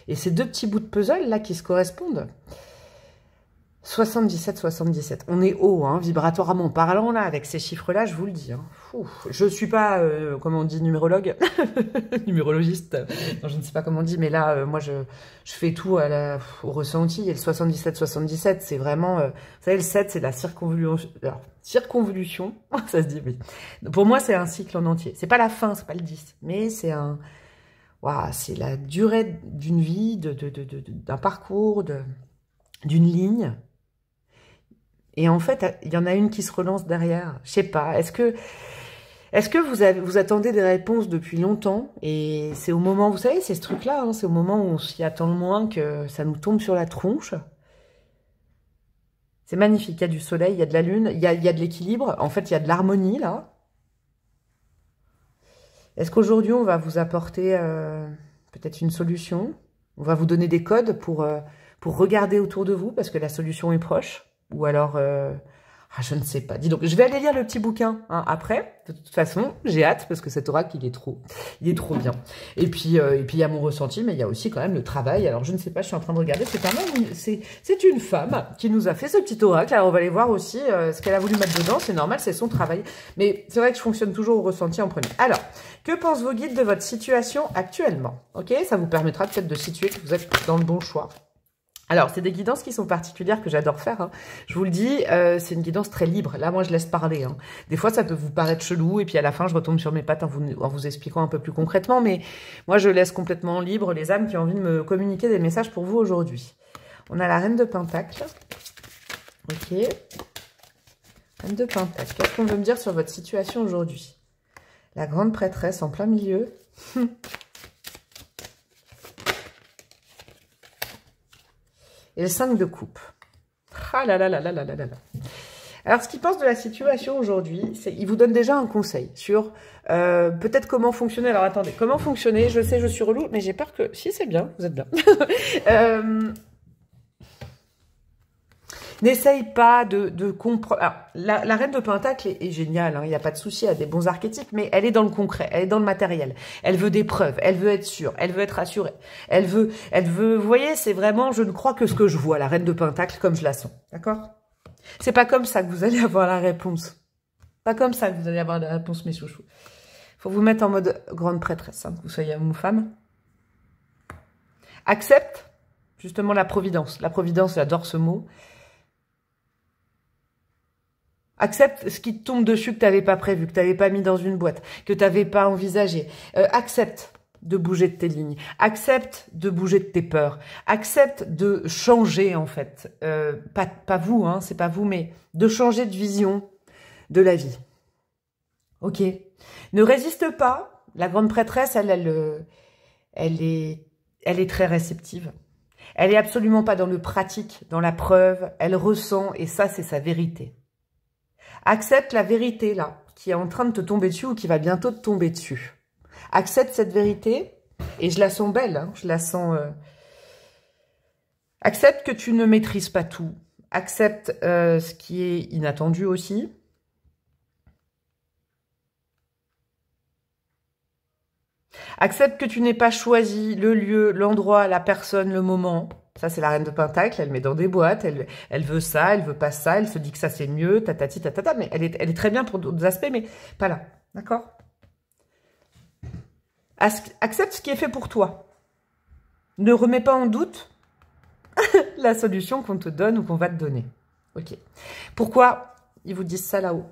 Speaker 2: Et ces deux petits bouts de puzzle là qui se correspondent. 77. On est haut, hein, vibratoirement parlant, là, avec ces chiffres-là, je vous le dis. Hein. Je suis pas, comment on dit, numérologue, numérologiste, non, je ne sais pas comment on dit, mais là, moi, je fais tout au ressenti. Et le 77, c'est vraiment, vous savez, le 7, c'est la circonvolution. Alors, circonvolution, ça se dit, oui. Pour moi, c'est un cycle en entier. C'est pas la fin, c'est pas le 10, mais c'est un... Waouh, c'est la durée d'une vie, d'un parcours, d'une ligne. Et en fait, il y en a une qui se relance derrière. Je sais pas. Est-ce que vous attendez des réponses depuis longtemps et c'est au moment, vous savez, c'est ce truc-là, hein, c'est au moment où on s'y attend le moins que ça nous tombe sur la tronche. C'est magnifique. Il y a du soleil, il y a de la lune, il y a de l'équilibre. En fait, il y a de l'harmonie là. Est-ce qu'aujourd'hui, on va vous apporter peut-être une solution? On va vous donner des codes pour regarder autour de vous parce que la solution est proche. Ou alors, je ne sais pas. Dis donc, je vais aller lire le petit bouquin hein, après. De toute façon, j'ai hâte parce que cet oracle, il est trop bien. Et puis, il y a mon ressenti, mais il y a aussi quand même le travail. Alors, je ne sais pas, je suis en train de regarder. C'est une femme qui nous a fait ce petit oracle. Alors, on va aller voir aussi ce qu'elle a voulu mettre dedans. C'est normal, c'est son travail. Mais c'est vrai que je fonctionne toujours au ressenti en premier. Alors, que pensent vos guides de votre situation actuellement? Ok, ça vous permettra peut-être de situer que vous êtes dans le bon choix. Alors, c'est des guidances qui sont particulières que j'adore faire. Hein. Je vous le dis, c'est une guidance très libre. Là, moi, je laisse parler. Hein. Des fois, ça peut vous paraître chelou. Et puis, à la fin, je retombe sur mes pattes en vous expliquant un peu plus concrètement. Mais moi, je laisse complètement libre les âmes qui ont envie de me communiquer des messages pour vous aujourd'hui. On a la Reine de Pentacle. Ok. Reine de Pentacle. Qu'est-ce qu'on veut me dire sur votre situation aujourd'hui? La Grande Prêtresse en plein milieu. Et le 5 de coupe. Ah là là là là là là là là. Alors, ce qu'il pense de la situation aujourd'hui, c'est il vous donne déjà un conseil sur peut-être comment fonctionner. Alors, attendez, comment fonctionner? Je sais, je suis relou, mais j'ai peur que... Si, c'est bien, vous êtes bien. N'essaye pas de comprendre... Alors, la Reine de Pentacle est géniale, hein, il n'y a pas de souci, elle a des bons archétypes, mais elle est dans le concret, elle est dans le matériel. Elle veut des preuves, elle veut être sûre, elle veut être rassurée. Elle veut, vous voyez, c'est vraiment, je ne crois que ce que je vois, la Reine de Pentacle, comme je la sens, d'accord? C'est pas comme ça que vous allez avoir la réponse. Pas comme ça que vous allez avoir la réponse, mes chouchous. Faut vous mettre en mode grande prêtresse, hein, que vous soyez homme ou femme. Accepte, justement, la providence. La providence, j'adore ce mot. Accepte ce qui te tombe dessus que tu n'avais pas prévu, que tu n'avais pas mis dans une boîte, que tu n'avais pas envisagé. Accepte de bouger de tes lignes. Accepte de bouger de tes peurs. Accepte de changer, en fait. Pas vous, hein, c'est pas vous, mais de changer de vision de la vie. Ok? Ne résiste pas. La Grande Prêtresse, elle est très réceptive. Elle est absolument pas dans le pratique, dans la preuve. Elle ressent, et ça, c'est sa vérité. Accepte la vérité, là, qui est en train de te tomber dessus ou qui va bientôt te tomber dessus. Accepte cette vérité, et je la sens belle, hein, je la sens... Accepte que tu ne maîtrises pas tout. Accepte ce qui est inattendu aussi. Accepte que tu n'aies pas choisi le lieu, l'endroit, la personne, le moment. Ça, c'est la reine de Pentacle. Elle met dans des boîtes. Elle veut ça, elle veut pas ça. Elle se dit que ça, c'est mieux. Tatati, tatata. Mais elle est très bien pour d'autres aspects, mais pas là. D'accord? Accepte ce qui est fait pour toi. Ne remets pas en doute la solution qu'on te donne ou qu'on va te donner. Ok. Pourquoi ils vous disent ça là-haut?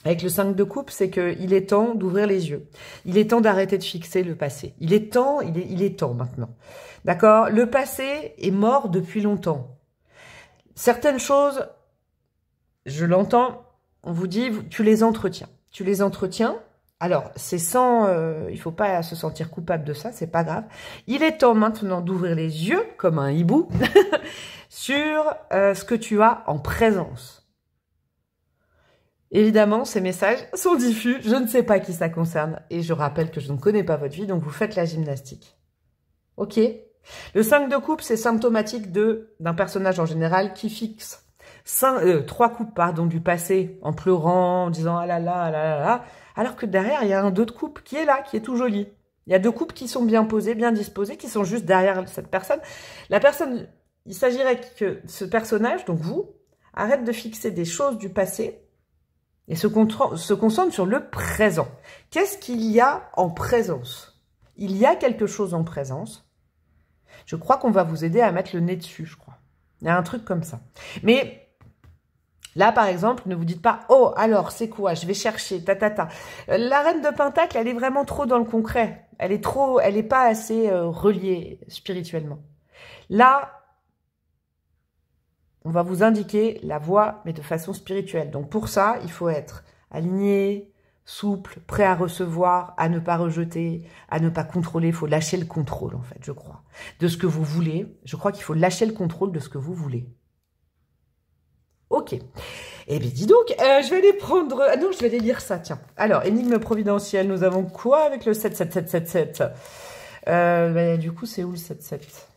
Speaker 2: Avec le 5 de coupe, c'est qu'il est temps d'ouvrir les yeux. Il est temps d'arrêter de fixer le passé. Il est temps maintenant. D'accord? Le passé est mort depuis longtemps. Certaines choses, je l'entends, on vous dit, tu les entretiens. Tu les entretiens. Alors, c'est sans... il faut pas se sentir coupable de ça, c'est pas grave. Il est temps maintenant d'ouvrir les yeux, comme un hibou, sur ce que tu as en présence. Évidemment, ces messages sont diffus, je ne sais pas qui ça concerne. Et je rappelle que je ne connais pas votre vie, donc vous faites la gymnastique. Ok? Le 5 de coupe, c'est symptomatique d'un personnage en général qui fixe 3 coupes du passé en pleurant, en disant « ah là là, ah là là là », alors que derrière, il y a un 2 de coupe qui est là, qui est tout joli. Il y a 2 coupes qui sont bien posées, bien disposées, qui sont juste derrière cette personne. La personne, il s'agirait que ce personnage, donc vous, arrête de fixer des choses du passé et se concentre sur le présent. Qu'est-ce qu'il y a en présence? Il y a quelque chose en présence. Je crois qu'on va vous aider à mettre le nez dessus, je crois. Il y a un truc comme ça. Mais là, par exemple, ne vous dites pas « oh, alors, c'est quoi? Je vais chercher, ta. » La reine de Pentacle, elle est vraiment trop dans le concret. Elle est pas assez reliée spirituellement. Là, on va vous indiquer la voie, mais de façon spirituelle. Donc pour ça, il faut être aligné, souple, prêt à recevoir, à ne pas rejeter, à ne pas contrôler. Il faut lâcher le contrôle, en fait, je crois. De ce que vous voulez. Je crois qu'il faut lâcher le contrôle de ce que vous voulez. Ok. Eh bien, dis donc, je vais aller prendre... Ah non, je vais aller lire ça, tiens. Alors, énigme providentielle, nous avons quoi avec le 77777 du coup, c'est où le 77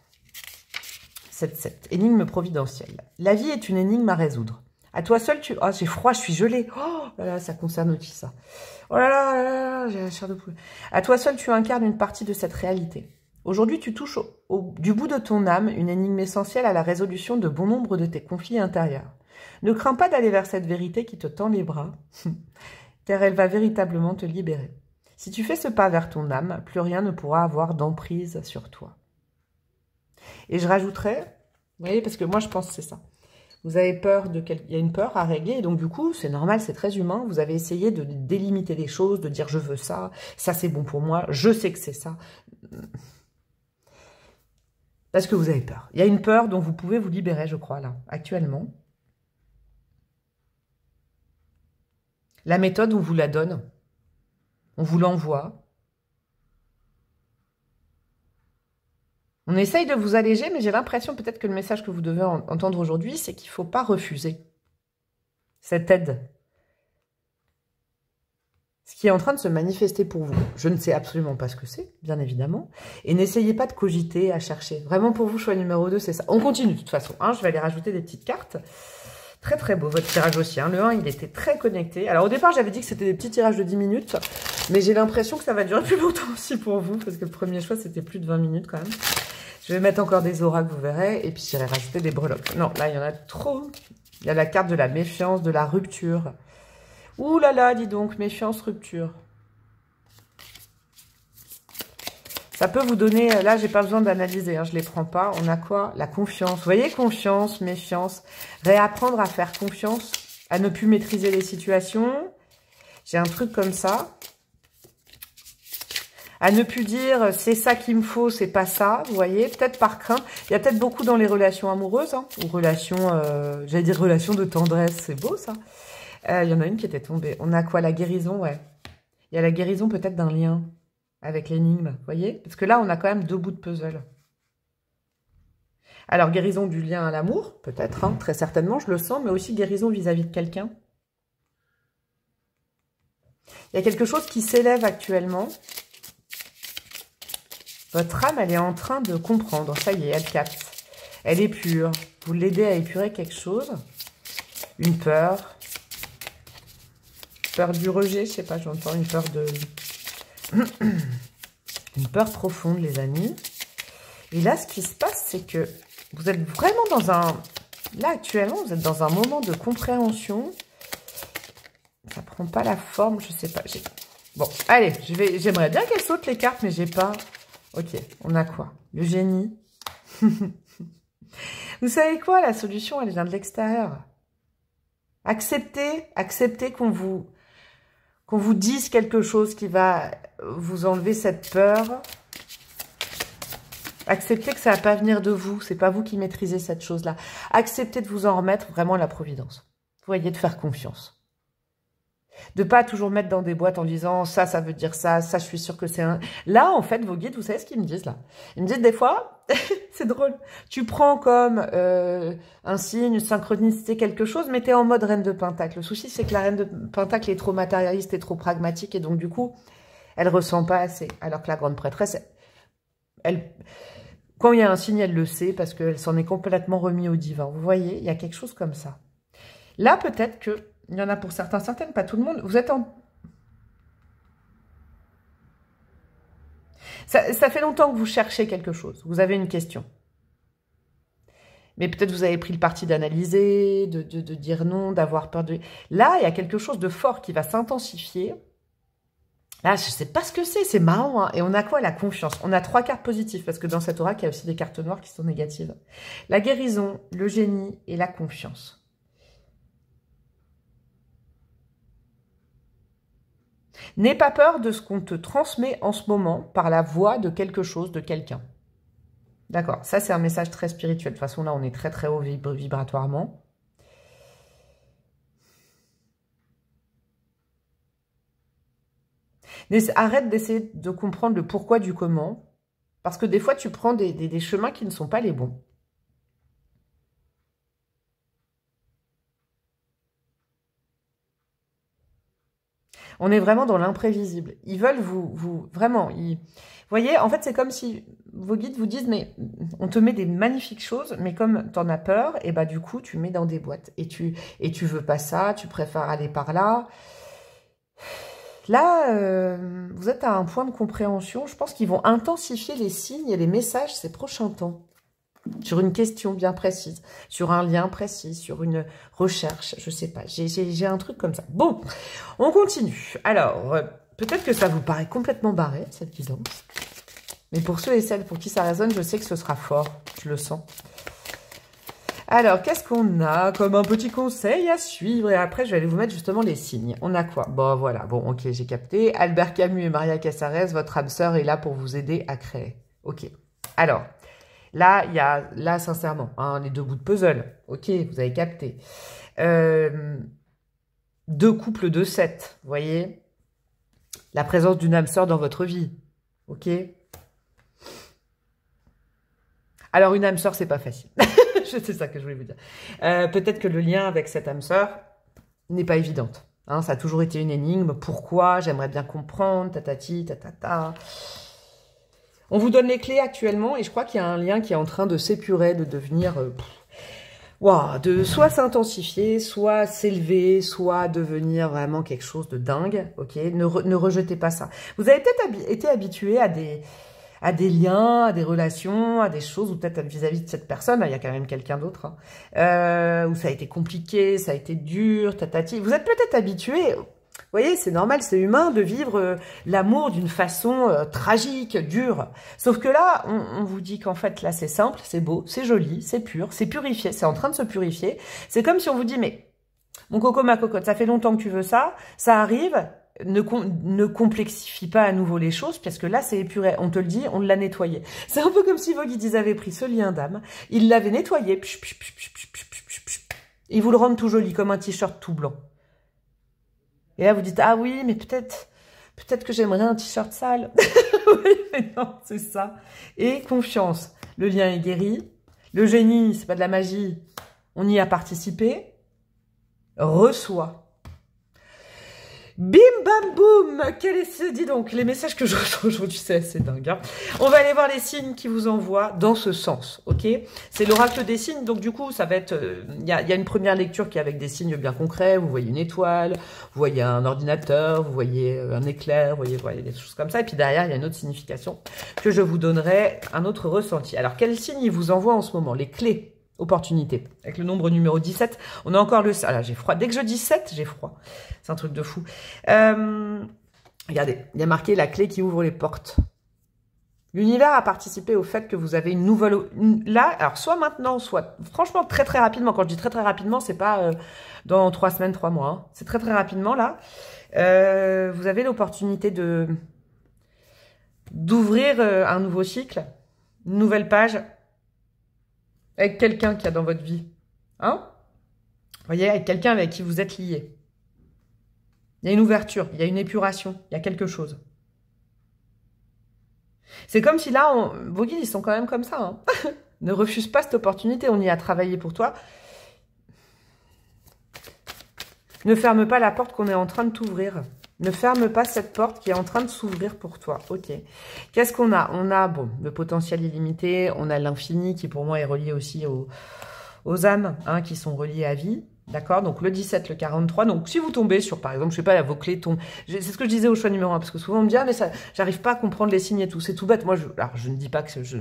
Speaker 2: 7. Énigme providentielle. La vie est une énigme à résoudre. À toi seul, tu... Oh, j'ai froid, je suis gelée. Oh là là, ça concerne aussi ça. Oh là là, j'ai la chair de poule. À toi seul, tu incarnes une partie de cette réalité. Aujourd'hui, tu touches du bout de ton âme une énigme essentielle à la résolution de bon nombre de tes conflits intérieurs. Ne crains pas d'aller vers cette vérité qui te tend les bras, car elle va véritablement te libérer. Si tu fais ce pas vers ton âme, plus rien ne pourra avoir d'emprise sur toi. Et je rajouterais, vous voyez, parce que moi je pense que c'est ça. Vous avez peur il y a une peur à régler, et donc du coup, c'est normal, c'est très humain. Vous avez essayé de délimiter les choses, de dire je veux ça c'est bon pour moi, je sais que c'est ça. Parce que vous avez peur. Il y a une peur dont vous pouvez vous libérer, je crois, là, actuellement. La méthode, on vous la donne. On vous l'envoie. On essaye de vous alléger, mais j'ai l'impression peut-être que le message que vous devez entendre aujourd'hui, c'est qu'il ne faut pas refuser cette aide. Ce qui est en train de se manifester pour vous. Je ne sais absolument pas ce que c'est, bien évidemment. Et n'essayez pas de cogiter, à chercher. Vraiment, pour vous, choix numéro 2, c'est ça. On continue de toute façon. Je vais aller rajouter des petites cartes. Très très beau votre tirage aussi. Le 1, il était très connecté. Alors au départ, j'avais dit que c'était des petits tirages de 10 minutes. Mais j'ai l'impression que ça va durer plus longtemps aussi pour vous. Parce que le premier choix, c'était plus de 20 minutes quand même. Je vais mettre encore des oracles, vous verrez. Et puis j'irai rajouter des breloques. Non, là, il y en a trop. Il y a la carte de la méfiance, de la rupture. Ouh là là, dis donc, méfiance, rupture. Ça peut vous donner, là, j'ai pas besoin d'analyser, je les prends pas. On a quoi? La confiance. Vous voyez, confiance, méfiance. Réapprendre à faire confiance, à ne plus maîtriser les situations. J'ai un truc comme ça. À ne plus dire, c'est ça qu'il me faut, c'est pas ça. Vous voyez, peut-être par crainte. Il y a peut-être beaucoup dans les relations amoureuses, ou relations, j'allais dire relations de tendresse. C'est beau, ça. Il y en a une qui était tombée. On a quoi? La guérison, ouais. Il y a la guérison peut-être d'un lien avec l'énigme, vous voyez? Parce que là, on a quand même 2 bouts de puzzle. Alors, guérison du lien à l'amour, peut-être, très certainement, je le sens, mais aussi guérison vis-à-vis de quelqu'un. Il y a quelque chose qui s'élève actuellement. Votre âme, elle est en train de comprendre. Ça y est, elle capte. Elle est pure. Vous l'aidez à épurer quelque chose. Une peur. Peur du rejet, je sais pas, j'entends une peur de... Une peur profonde, les amis. Et là, ce qui se passe, c'est que vous êtes vraiment dans un... Là, actuellement, vous êtes dans un moment de compréhension. Ça prend pas la forme, je sais pas. Bon, allez, j'aimerais bien qu'elles sautent les cartes, mais j'ai pas... Ok, on a quoi? Le génie. Vous savez quoi? La solution, elle vient de l'extérieur. Acceptez qu'on vous dise quelque chose qui va vous enlever cette peur. Acceptez que ça va pas venir de vous. C'est pas vous qui maîtrisez cette chose-là. Acceptez de vous en remettre vraiment à la providence. Vous voyez, de faire confiance. De pas toujours mettre dans des boîtes en disant ça veut dire ça je suis sûre que c'est un... Là, en fait, vos guides, vous savez ce qu'ils me disent là? Ils me disent des fois, c'est drôle, tu prends comme un signe, une synchronicité, quelque chose, mais tu es en mode reine de Pentacle. Le souci, c'est que la reine de Pentacle est trop matérialiste et trop pragmatique, et donc du coup, elle ressent pas assez. Alors que la grande prêtresse, elle... Quand il y a un signe, elle le sait, parce qu'elle s'en est complètement remis au divin. Vous voyez, il y a quelque chose comme ça. Là, peut-être que il y en a pour certains, certaines, pas tout le monde. Vous êtes en... Ça fait longtemps que vous cherchez quelque chose. Vous avez une question. Mais peut-être vous avez pris le parti d'analyser, de dire non, d'avoir peur de... Là, il y a quelque chose de fort qui va s'intensifier. Là, je ne sais pas ce que c'est marrant. Hein. Et on a quoi? La confiance. On a 3 cartes positives, parce que dans cette oracle, il y a aussi des cartes noires qui sont négatives. La guérison, le génie et la confiance. N'aie pas peur de ce qu'on te transmet en ce moment par la voix de quelque chose, de quelqu'un. D'accord, ça c'est un message très spirituel. De toute façon, là, on est très très haut vibratoirement. Arrête d'essayer de comprendre le pourquoi du comment. Parce que des fois, tu prends des chemins qui ne sont pas les bons. On est vraiment dans l'imprévisible. Ils veulent vraiment, vous voyez, en fait, c'est comme si vos guides vous disent, mais on te met des magnifiques choses, mais comme tu en as peur, et bah du coup, tu mets dans des boîtes. Et tu veux pas ça, tu préfères aller par là. Là, vous êtes à un point de compréhension. Je pense qu'ils vont intensifier les signes et les messages ces prochains temps. Sur une question bien précise, sur un lien précis, sur une recherche, je sais pas, j'ai un truc comme ça. Bon, on continue. Alors, peut-être que ça vous paraît complètement barré, cette guidance. Mais pour ceux et celles pour qui ça résonne, je sais que ce sera fort, je le sens. Alors, qu'est-ce qu'on a comme un petit conseil à suivre? Et après, je vais aller vous mettre justement les signes. On a quoi? Bon, voilà, bon, ok, j'ai capté. Albert Camus et Maria Casares, votre âme sœur est là pour vous aider à créer. Ok, alors... Là, il y a, là, sincèrement, hein, les 2 bouts de puzzle. Ok, vous avez capté. 2 couples de 7, vous voyez. La présence d'une âme sœur dans votre vie. Ok. Alors, une âme sœur, c'est pas facile. C'est ça que je voulais vous dire. Peut-être que le lien avec cette âme sœur n'est pas évidente. Hein, ça a toujours été une énigme. Pourquoi? J'aimerais bien comprendre. Tatati, tatata. On vous donne les clés actuellement et je crois qu'il y a un lien qui est en train de s'épurer, de devenir... de soit s'intensifier, soit s'élever, soit devenir vraiment quelque chose de dingue. Ok, ne rejetez pas ça. Vous avez peut-être été habitué à des liens, à des relations, à des choses, ou peut-être vis-à-vis de cette personne, il y a quand même quelqu'un d'autre, hein, où ça a été compliqué, ça a été dur, tatati. Vous êtes peut-être habitué... Vous voyez, c'est normal, c'est humain de vivre l'amour d'une façon tragique, dure. Sauf que là, on vous dit qu'en fait, là, c'est simple, c'est beau, c'est joli, c'est pur, c'est purifié, c'est en train de se purifier. C'est comme si on vous dit, mais mon coco, ma cocotte, ça fait longtemps que tu veux ça, ça arrive, ne complexifie pas à nouveau les choses, parce que là, c'est épuré. On te le dit, on l'a nettoyé. C'est un peu comme si vos guides avaient pris ce lien d'âme, ils l'avaient nettoyé, ils vous le rendent tout joli, comme un t-shirt tout blanc. Et là, vous dites, ah oui, mais peut-être que j'aimerais un t-shirt sale. Oui, mais non, c'est ça. Et confiance. Le lien est guéri. Le génie, c'est pas de la magie. On y a participé. Reçoit. Bim bam boum. Dis donc, les messages que je reçois aujourd'hui, c'est assez dingue. Hein. On va aller voir les signes qui vous envoient dans ce sens, ok? C'est l'oracle des signes, donc du coup, ça va être... Il y a une première lecture qui est avec des signes bien concrets. Vous voyez une étoile, vous voyez un ordinateur, vous voyez un éclair, vous voyez des choses comme ça. Et puis derrière, il y a une autre signification que je vous donnerai, un autre ressenti. Alors, quel signe il vous envoie en ce moment? Les clés. Opportunité. Avec le nombre numéro 17, on a encore le... Ah là, j'ai froid. Dès que je dis 7, j'ai froid. C'est un truc de fou. Regardez, il y a marqué la clé qui ouvre les portes. L'univers a participé au fait que vous avez une nouvelle... Là, alors soit maintenant, soit... Franchement, très très rapidement. Quand je dis très très rapidement, c'est pas dans 3 semaines, 3 mois. Hein. C'est très très rapidement, là. Vous avez l'opportunité d'ouvrir un nouveau cycle, une nouvelle page... Avec quelqu'un qu'il y a dans votre vie. Hein? Vous voyez, avec quelqu'un avec qui vous êtes lié. Il y a une ouverture, il y a une épuration, il y a quelque chose. C'est comme si là, vos guides, ils sont quand même comme ça. Hein. Ne refuse pas cette opportunité, on y a travaillé pour toi. Ne ferme pas la porte qu'on est en train de t'ouvrir. Ne ferme pas cette porte qui est en train de s'ouvrir pour toi. Ok. Qu'est-ce qu'on a? On a, bon, le potentiel illimité. On a l'infini qui, pour moi, est relié aussi aux âmes, hein, qui sont reliées à vie. D'accord? Donc, le 17, le 43. Donc, si vous tombez sur, par exemple, je sais pas, vos clés tombent. C'est ce que je disais au choix numéro 1. Parce que souvent, on me dit, ah, mais ça, j'arrive pas à comprendre les signes et tout. C'est tout bête. Moi, alors, je ne dis pas que je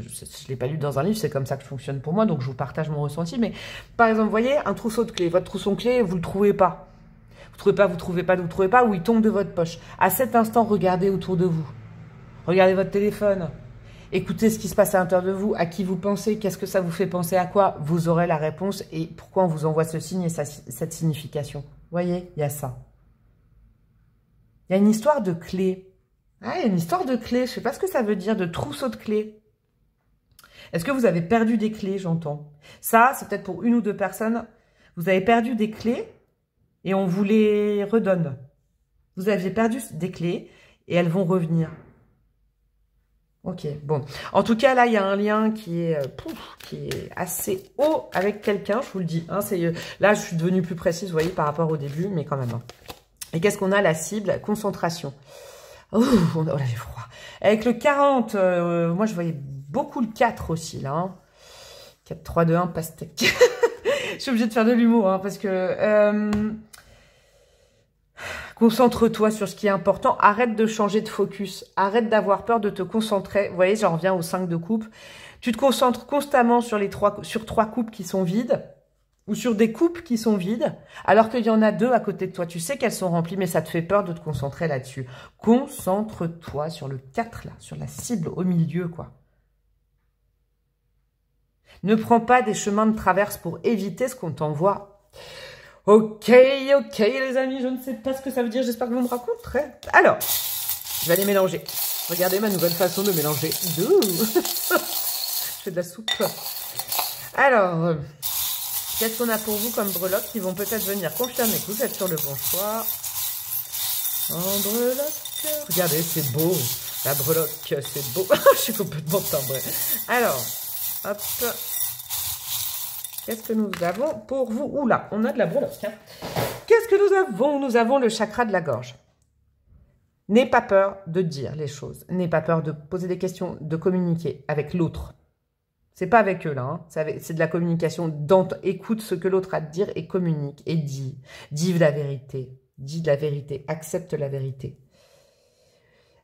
Speaker 2: l'ai pas lu dans un livre. C'est comme ça que je fonctionne pour moi. Donc, je vous partage mon ressenti. Mais, par exemple, vous voyez, un trousseau de clés. Votre trousseau de clés, vous le trouvez pas. Vous trouvez pas, ou il tombe de votre poche. À cet instant, regardez autour de vous. Regardez votre téléphone. Écoutez ce qui se passe à l'intérieur de vous. À qui vous pensez? Qu'est-ce que ça vous fait penser à quoi? Vous aurez la réponse et pourquoi on vous envoie ce signe et cette signification. Vous voyez, il y a ça. Il y a une histoire de clé. Ah, il y a une histoire de clé. Je ne sais pas ce que ça veut dire, de trousseau de clés. Est-ce que vous avez perdu des clés, j'entends? Ça, c'est peut-être pour une ou deux personnes. Vous avez perdu des clés. Et on vous les redonne. Vous aviez perdu des clés et elles vont revenir. Ok, bon. En tout cas, là, il y a un lien qui est assez haut avec quelqu'un, je vous le dis. Hein, là, je suis devenue plus précise, vous voyez, par rapport au début, mais quand même. Hein. Et qu'est-ce qu'on a? La cible, concentration. Oh là, j'ai froid. Avec le 40, moi, je voyais beaucoup le 4 aussi, là. Hein. 4, 3, 2, 1, pastèque. Je suis obligée de faire de l'humour, hein, parce que... Concentre-toi sur ce qui est important. Arrête de changer de focus. Arrête d'avoir peur de te concentrer. Vous voyez, j'en reviens au 5 de coupe. Tu te concentres constamment sur trois coupes qui sont vides ou sur des coupes qui sont vides alors qu'il y en a 2 à côté de toi. Tu sais qu'elles sont remplies, mais ça te fait peur de te concentrer là-dessus. Concentre-toi sur le 4 là, sur la cible au milieu, quoi. Ne prends pas des chemins de traverse pour éviter ce qu'on t'envoie. Ok, les amis, je ne sais pas ce que ça veut dire. J'espère que vous me raconterez. Alors, je vais les mélanger. Regardez ma nouvelle façon de mélanger. Je fais de la soupe. Alors, qu'est-ce qu'on a pour vous comme breloques qui vont peut-être venir confirmer que vous êtes sur le bon choix? En breloque. Regardez, c'est beau. La breloque, c'est beau. Je suis complètement timbrée. Alors, hop. Qu'est-ce que nous avons pour vous? Oula, on a de la breloque. Hein. Qu'est-ce que nous avons? Nous avons le chakra de la gorge. N'aie pas peur de dire les choses. N'aie pas peur de poser des questions, de communiquer avec l'autre. C'est pas avec eux, là. Hein. C'est de la communication. Écoute ce que l'autre a à te dire et communique. Et dis. Dis la vérité. Dis de la vérité. Accepte la vérité.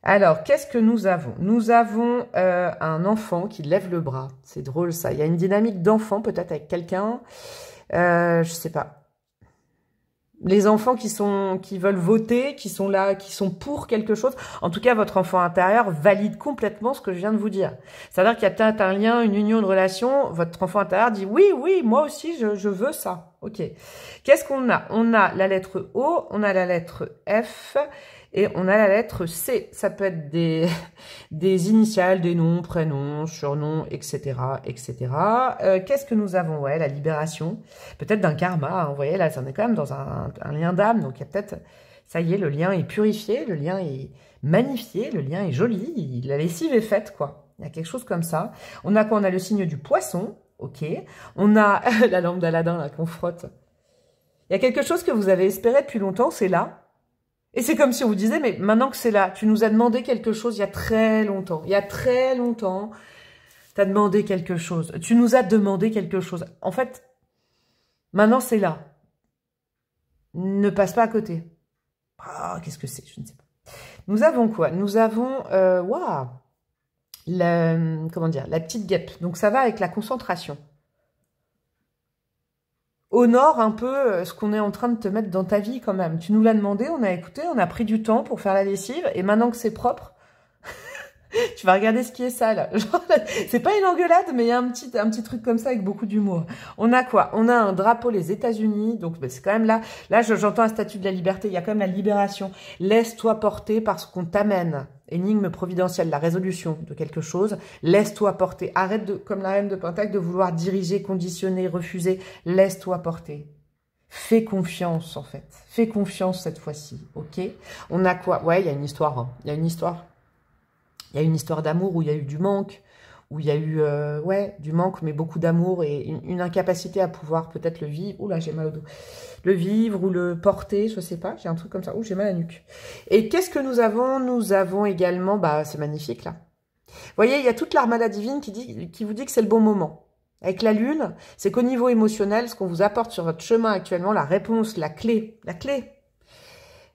Speaker 2: Alors, qu'est-ce que nous avons? Nous avons un enfant qui lève le bras. C'est drôle, ça. Il y a une dynamique d'enfant, peut-être, avec quelqu'un. Je sais pas. Les enfants qui veulent voter, qui sont là, qui sont pour quelque chose. En tout cas, votre enfant intérieur valide complètement ce que je viens de vous dire. C'est-à-dire qu'il y a peut-être un lien, une union de relation. Votre enfant intérieur dit, oui, moi aussi, je veux ça. Ok. Qu'est-ce qu'on a? On a la lettre O, on a la lettre F... Et on a la lettre C. Ça peut être des initiales, des noms, prénoms, surnoms, etc. etc. Qu'est-ce que nous avons? Ouais, la libération. Peut-être d'un karma. Hein, vous voyez, là, on est quand même dans un lien d'âme. Donc, il y a peut-être... Ça y est, le lien est purifié, le lien est magnifié, le lien est joli. La lessive est faite, quoi. Il y a quelque chose comme ça. On a quoi? On a le signe du poisson. Ok. On a la lampe d'Aladin, là, qu'on frotte. Il y a quelque chose que vous avez espéré depuis longtemps, c'est là. Et c'est comme si on vous disait, mais maintenant que c'est là, tu nous as demandé quelque chose il y a très longtemps. Il y a très longtemps, tu as demandé quelque chose. Tu nous as demandé quelque chose. En fait, maintenant c'est là. Ne passe pas à côté. Ah, qu'est-ce que c'est? Je ne sais pas. Nous avons quoi? Nous avons, waouh, comment dire, la petite guêpe. Donc ça va avec la concentration. Honore un peu ce qu'on est en train de te mettre dans ta vie quand même. Tu nous l'as demandé, on a écouté, on a pris du temps pour faire la lessive, et maintenant que c'est propre, tu vas regarder ce qui est sale. C'est pas une engueulade, mais il y a un petit truc comme ça avec beaucoup d'humour. On a quoi? On a un drapeau les États-Unis, donc c'est quand même là. Là, j'entends un statut de la liberté. Il y a quand même la libération. Laisse-toi porter par ce qu'on t'amène. Énigme providentielle, la résolution de quelque chose. Laisse-toi porter. Arrête de, comme la reine de Pentacle, de vouloir diriger, conditionner, refuser. Laisse-toi porter. Fais confiance, en fait. Fais confiance cette fois-ci, ok? On a quoi? Ouais, il y a une histoire. Hein. Il y a une histoire. Il y a une histoire d'amour où il y a eu du manque, où il y a eu, ouais, du manque, mais beaucoup d'amour et une incapacité à pouvoir peut-être le vivre. Ouh là, j'ai mal au dos. Le vivre ou le porter, je sais pas, j'ai un truc comme ça. Ouh, j'ai mal à la nuque. Et qu'est-ce que nous avons? Nous avons également, bah, c'est magnifique là. Vous voyez, il y a toute l'armada divine qui vous dit que c'est le bon moment. Avec la lune, c'est qu'au niveau émotionnel, ce qu'on vous apporte sur votre chemin actuellement, la réponse, la clé,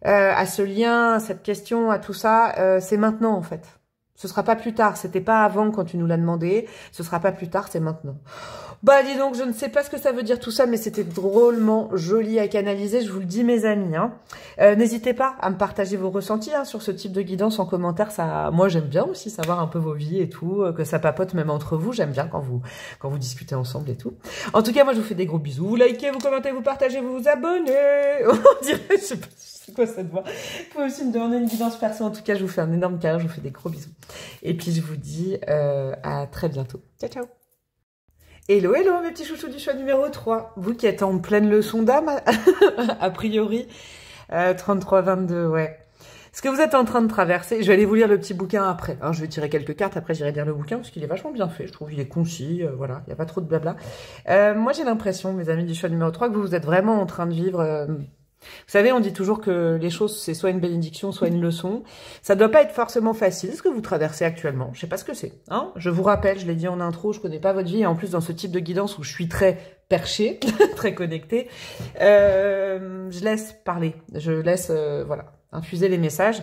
Speaker 2: à ce lien, à cette question, à tout ça, c'est maintenant en fait. Ce sera pas plus tard, c'était pas avant quand tu nous l'as demandé, ce sera pas plus tard, c'est maintenant. Bah dis donc, je ne sais pas ce que ça veut dire tout ça, mais c'était drôlement joli à canaliser, je vous le dis mes amis. Hein. N'hésitez pas à me partager vos ressentis hein, sur ce type de guidance en commentaire. Ça, moi j'aime bien aussi savoir un peu vos vies et tout, que ça papote même entre vous, j'aime bien quand vous discutez ensemble et tout. En tout cas, moi je vous fais des gros bisous, vous likez, vous commentez, vous partagez, vous vous abonnez. On dirait, je sais pas, c'est quoi cette voix. Vous pouvez aussi me demander une guidance perso, en tout cas je vous fais un énorme câlin, je vous fais des gros bisous. Et puis je vous dis à très bientôt. Ciao ciao. Hello, hello mes petits chouchous du choix numéro 3. Vous qui êtes en pleine leçon d'âme, a priori, 33-22, ouais. Ce que vous êtes en train de traverser, je vais aller vous lire le petit bouquin après. Hein, je vais tirer quelques cartes, après j'irai lire le bouquin, parce qu'il est vachement bien fait, je trouve, il est concis, voilà, il n'y a pas trop de blabla. Moi j'ai l'impression, mes amis du choix numéro 3, que vous êtes vraiment en train de vivre... Vous savez, on dit toujours que les choses, c'est soit une bénédiction, soit une leçon. Ça ne doit pas être forcément facile, ce que vous traversez actuellement. Je sais pas ce que c'est. Hein, je vous rappelle, je l'ai dit en intro, je connais pas votre vie. Et en plus, dans ce type de guidance où je suis très perchée, très connectée, je laisse parler. Je laisse voilà, infuser les messages.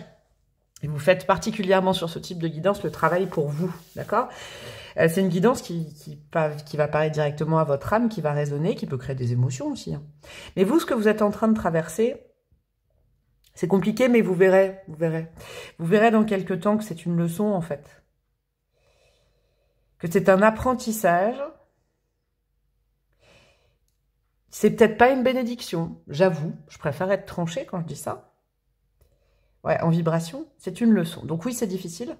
Speaker 2: Et vous faites particulièrement sur ce type de guidance le travail pour vous. D'accord ? C'est une guidance qui va parler directement à votre âme, qui va résonner, qui peut créer des émotions aussi. Hein. Mais vous, ce que vous êtes en train de traverser, c'est compliqué, mais vous verrez, vous verrez. Vous verrez dans quelques temps que c'est une leçon, en fait. Que c'est un apprentissage. C'est peut-être pas une bénédiction, j'avoue. Je préfère être tranchée quand je dis ça. Ouais, en vibration, c'est une leçon. Donc oui, c'est difficile.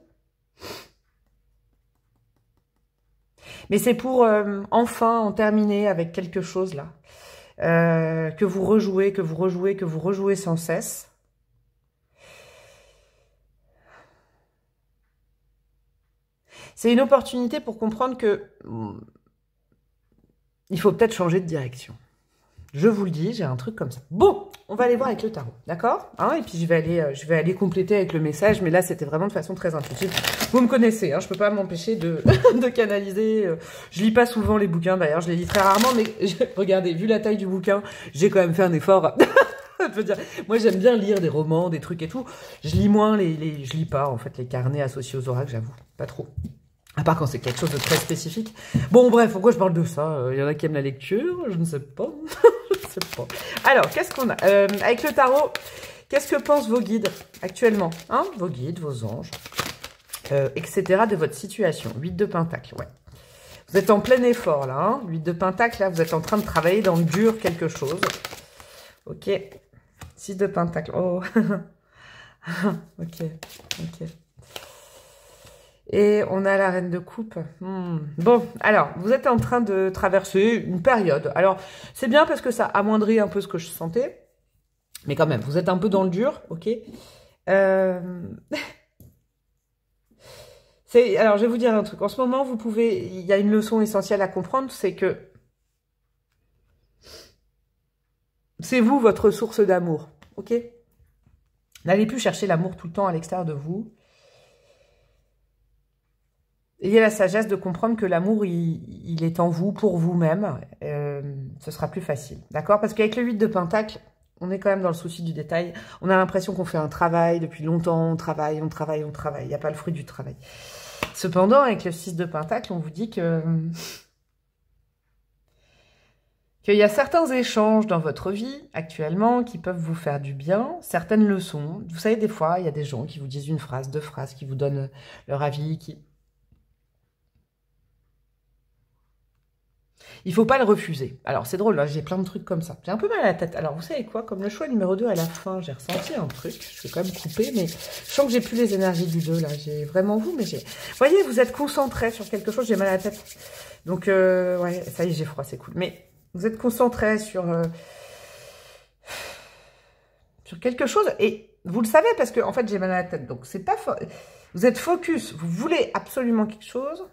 Speaker 2: Mais c'est pour enfin en terminer avec quelque chose là. Que vous rejouez, que vous rejouez, que vous rejouez sans cesse. C'est une opportunité pour comprendre que il faut peut-être changer de direction. Je vous le dis, j'ai un truc comme ça. Bon, on va aller voir avec le tarot, d'accord hein. Et puis je vais aller compléter avec le message, mais là c'était vraiment de façon très intuitive. Vous me connaissez, hein, je peux pas m'empêcher de canaliser. Je lis pas souvent les bouquins, d'ailleurs, je les lis très rarement, mais regardez, vu la taille du bouquin, j'ai quand même fait un effort. Je veux dire, moi j'aime bien lire des romans, des trucs et tout. Je lis moins je lis pas en fait les carnets associés aux oracles, j'avoue, pas trop. À part quand c'est quelque chose de très spécifique. Bon, bref, pourquoi je parle de ça? Il y en a qui aiment la lecture, je ne sais pas. Je sais pas. Alors, qu'est-ce qu'on a avec le tarot, qu'est-ce que pensent vos guides actuellement hein? Vos guides, vos anges, etc. de votre situation. 8 de Pentacle, ouais. Vous êtes en plein effort, là. Hein 8 de Pentacle, là, vous êtes en train de travailler dans le dur quelque chose. Ok. 6 de Pentacle. Oh. Ok, ok. Et on a la reine de coupe. Bon, alors, vous êtes en train de traverser une période. Alors, c'est bien parce que ça amoindrit un peu ce que je sentais. Mais quand même, vous êtes un peu dans le dur, ok alors, je vais vous dire un truc. En ce moment, il y a une leçon essentielle à comprendre, c'est que c'est vous, votre source d'amour, ok N'allez plus chercher l'amour tout le temps à l'extérieur de vous. Ayez la sagesse de comprendre que l'amour, il est en vous, pour vous-même. Ce sera plus facile, d'accord? Parce qu'avec le 8 de Pentacle, on est quand même dans le souci du détail. On a l'impression qu'on fait un travail depuis longtemps. On travaille, on travaille, on travaille. Il n'y a pas le fruit du travail. Cependant, avec le 6 de Pentacle, on vous dit que... qu'il y a certains échanges dans votre vie, actuellement, qui peuvent vous faire du bien. Certaines leçons. Vous savez, des fois, il y a des gens qui vous disent une phrase, deux phrases, qui vous donnent leur avis, qui... Il faut pas le refuser. Alors, c'est drôle, là, j'ai plein de trucs comme ça. J'ai un peu mal à la tête. Alors, vous savez quoi? Comme le choix numéro 2 à la fin, j'ai ressenti un truc. Je vais quand même couper, mais je sens que j'ai plus les énergies du 2, là. J'ai vraiment vous, mais j'ai... Vous voyez, vous êtes concentré sur quelque chose, j'ai mal à la tête. Donc, ouais, ça y est, j'ai froid, c'est cool. Mais vous êtes concentré sur quelque chose, et vous le savez, parce que, en fait, j'ai mal à la tête. Donc, c'est pas... Vous êtes focus, vous voulez absolument quelque chose.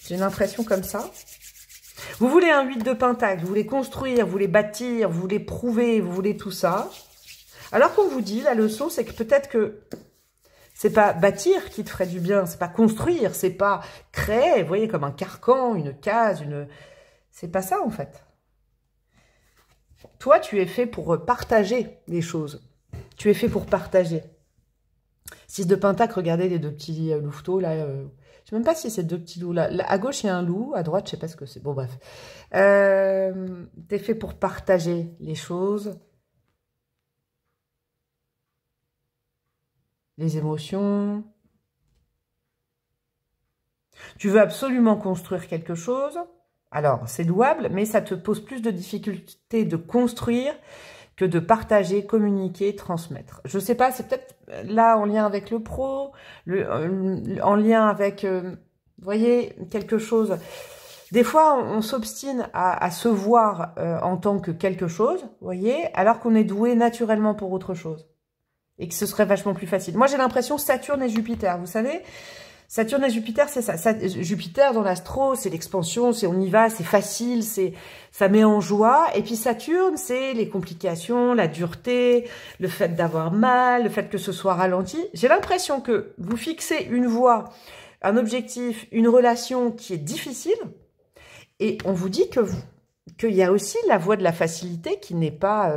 Speaker 2: J'ai une impression comme ça. Vous voulez un 8 de Pentacle, vous voulez construire, vous voulez bâtir, vous voulez prouver, vous voulez tout ça. Alors qu'on vous dit, la leçon, c'est que peut-être que c'est pas bâtir qui te ferait du bien, c'est pas construire, c'est pas créer, vous voyez, comme un carcan, une case, c'est pas ça, en fait. Toi, tu es fait pour partager les choses. Tu es fait pour partager. 6 de Pentacle, regardez les deux petits louveteaux, là... Je ne sais même pas si c'est deux petits loups là. À gauche, il y a un loup. À droite, je ne sais pas ce que c'est. Bon, bref. T'es fait pour partager les choses. Les émotions. Tu veux absolument construire quelque chose. Alors, c'est louable, mais ça te pose plus de difficultés de construire que de partager, communiquer, transmettre. Je sais pas, c'est peut-être là en lien avec le pro, en lien avec, vous voyez, quelque chose. Des fois, on s'obstine à se voir en tant que quelque chose, vous voyez, alors qu'on est doué naturellement pour autre chose. Et que ce serait vachement plus facile. Moi, j'ai l'impression Saturne et Jupiter, vous savez. Saturne et Jupiter, c'est ça. Jupiter, dans l'astro, c'est l'expansion, c'est on y va, c'est facile, ça met en joie. Et puis Saturne, c'est les complications, la dureté, le fait d'avoir mal, le fait que ce soit ralenti. J'ai l'impression que vous fixez une voie, un objectif, une relation qui est difficile. Et on vous dit qu'il y a aussi la voie de la facilité qui n'est pas...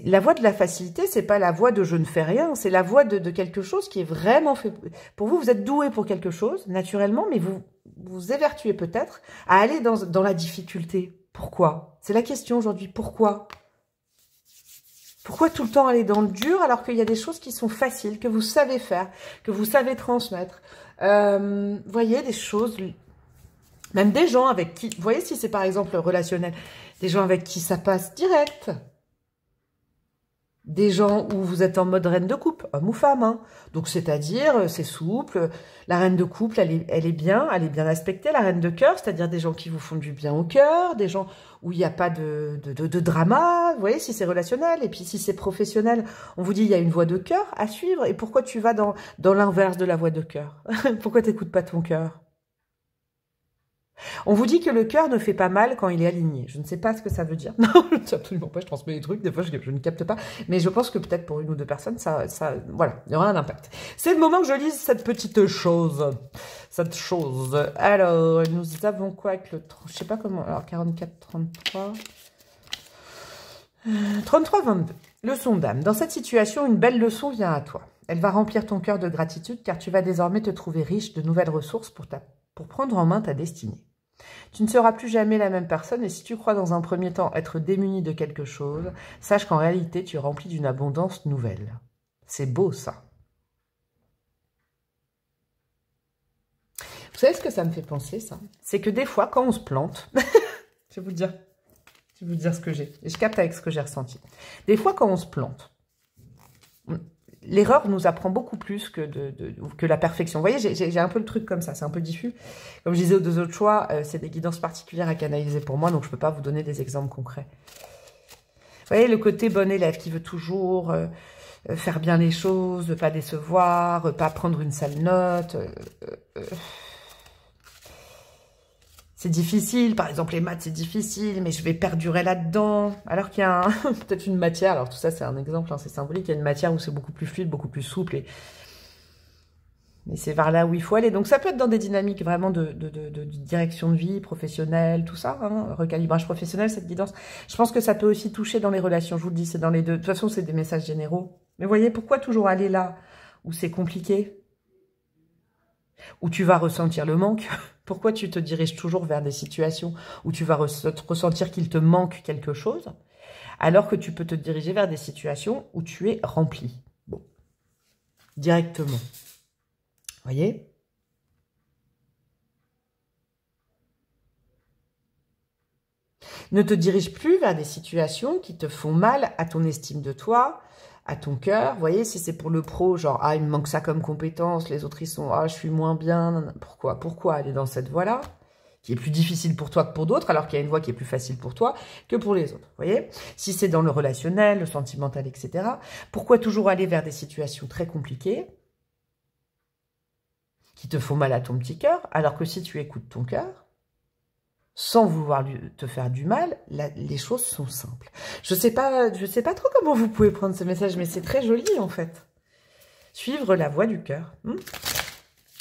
Speaker 2: la voie de la facilité, c'est pas la voie de je ne fais rien, c'est la voie de quelque chose qui est vraiment fait. Pour vous, vous êtes doué pour quelque chose, naturellement, mais vous évertuez peut-être à aller dans la difficulté. Pourquoi? C'est la question aujourd'hui. Pourquoi? Pourquoi tout le temps aller dans le dur alors qu'il y a des choses qui sont faciles, que vous savez faire, que vous savez transmettre? Voyez, des choses... Même des gens avec qui... Vous voyez, si c'est par exemple relationnel, des gens avec qui ça passe direct... Des gens où vous êtes en mode reine de couple, homme ou femme. Hein. Donc, c'est-à-dire, c'est souple. La reine de couple, elle est bien aspectée. La reine de cœur, c'est-à-dire des gens qui vous font du bien au cœur. Des gens où il n'y a pas de drama. Vous voyez, si c'est relationnel. Et puis, si c'est professionnel, on vous dit, il y a une voie de cœur à suivre. Et pourquoi tu vas dans l'inverse de la voie de cœur? Pourquoi tu n'écoutes pas ton cœur? On vous dit que le cœur ne fait pas mal quand il est aligné. Je ne sais pas ce que ça veut dire. Non, je ne sais absolument pas. Je transmets des trucs. Des fois, je ne capte pas. Mais je pense que peut-être pour une ou deux personnes, voilà, il y aura un impact. C'est le moment que je lise cette petite chose. Cette chose. Alors, nous avons quoi avec le... Je ne sais pas comment... Alors, 44, 33... 33, 22. Leçon d'âme. Dans cette situation, une belle leçon vient à toi. Elle va remplir ton cœur de gratitude car tu vas désormais te trouver riche de nouvelles ressources pour prendre en main ta destinée. Tu ne seras plus jamais la même personne et si tu crois dans un premier temps être démuni de quelque chose, sache qu'en réalité tu es rempli d'une abondance nouvelle. C'est beau ça. Vous savez ce que ça me fait penser ça? C'est que des fois quand on se plante, je vais vous dire ce que j'ai, et je capte avec ce que j'ai ressenti. Des fois quand on se plante, l'erreur nous apprend beaucoup plus que la perfection. Vous voyez, j'ai un peu le truc comme ça, c'est un peu diffus. Comme je disais aux deux autres choix, c'est des guidances particulières à canaliser pour moi, donc je ne peux pas vous donner des exemples concrets. Vous voyez, le côté bon élève qui veut toujours faire bien les choses, ne pas décevoir, pas prendre une sale note. c'est difficile, par exemple les maths c'est difficile, mais je vais perdurer là-dedans. Alors qu'il y a peut-être une matière, alors tout ça c'est un exemple, hein, c'est symbolique, il y a une matière où c'est beaucoup plus fluide, beaucoup plus souple, mais c'est vers là où il faut aller. Donc ça peut être dans des dynamiques vraiment de direction de vie, professionnelle, tout ça, hein, recalibrage professionnel, cette guidance. Je pense que ça peut aussi toucher dans les relations, je vous le dis, c'est dans les deux. De toute façon, c'est des messages généraux. Mais voyez, pourquoi toujours aller là où c'est compliqué, où tu vas ressentir le manque? Pourquoi tu te diriges toujours vers des situations où tu vas ressentir qu'il te manque quelque chose, alors que tu peux te diriger vers des situations où tu es rempli? Bon, directement. Voyez? Ne te dirige plus vers des situations qui te font mal à ton estime de toi, à ton cœur. Vous voyez, si c'est pour le pro, genre, ah, il me manque ça comme compétence, les autres, ils sont, ah, je suis moins bien. Pourquoi aller dans cette voie-là, qui est plus difficile pour toi que pour d'autres, alors qu'il y a une voie qui est plus facile pour toi que pour les autres. Vous voyez? Si c'est dans le relationnel, le sentimental, etc., pourquoi toujours aller vers des situations très compliquées qui te font mal à ton petit cœur, alors que si tu écoutes ton cœur, sans vouloir te faire du mal, les choses sont simples. Je sais pas trop comment vous pouvez prendre ce message, mais c'est très joli en fait. Suivre la voie du cœur.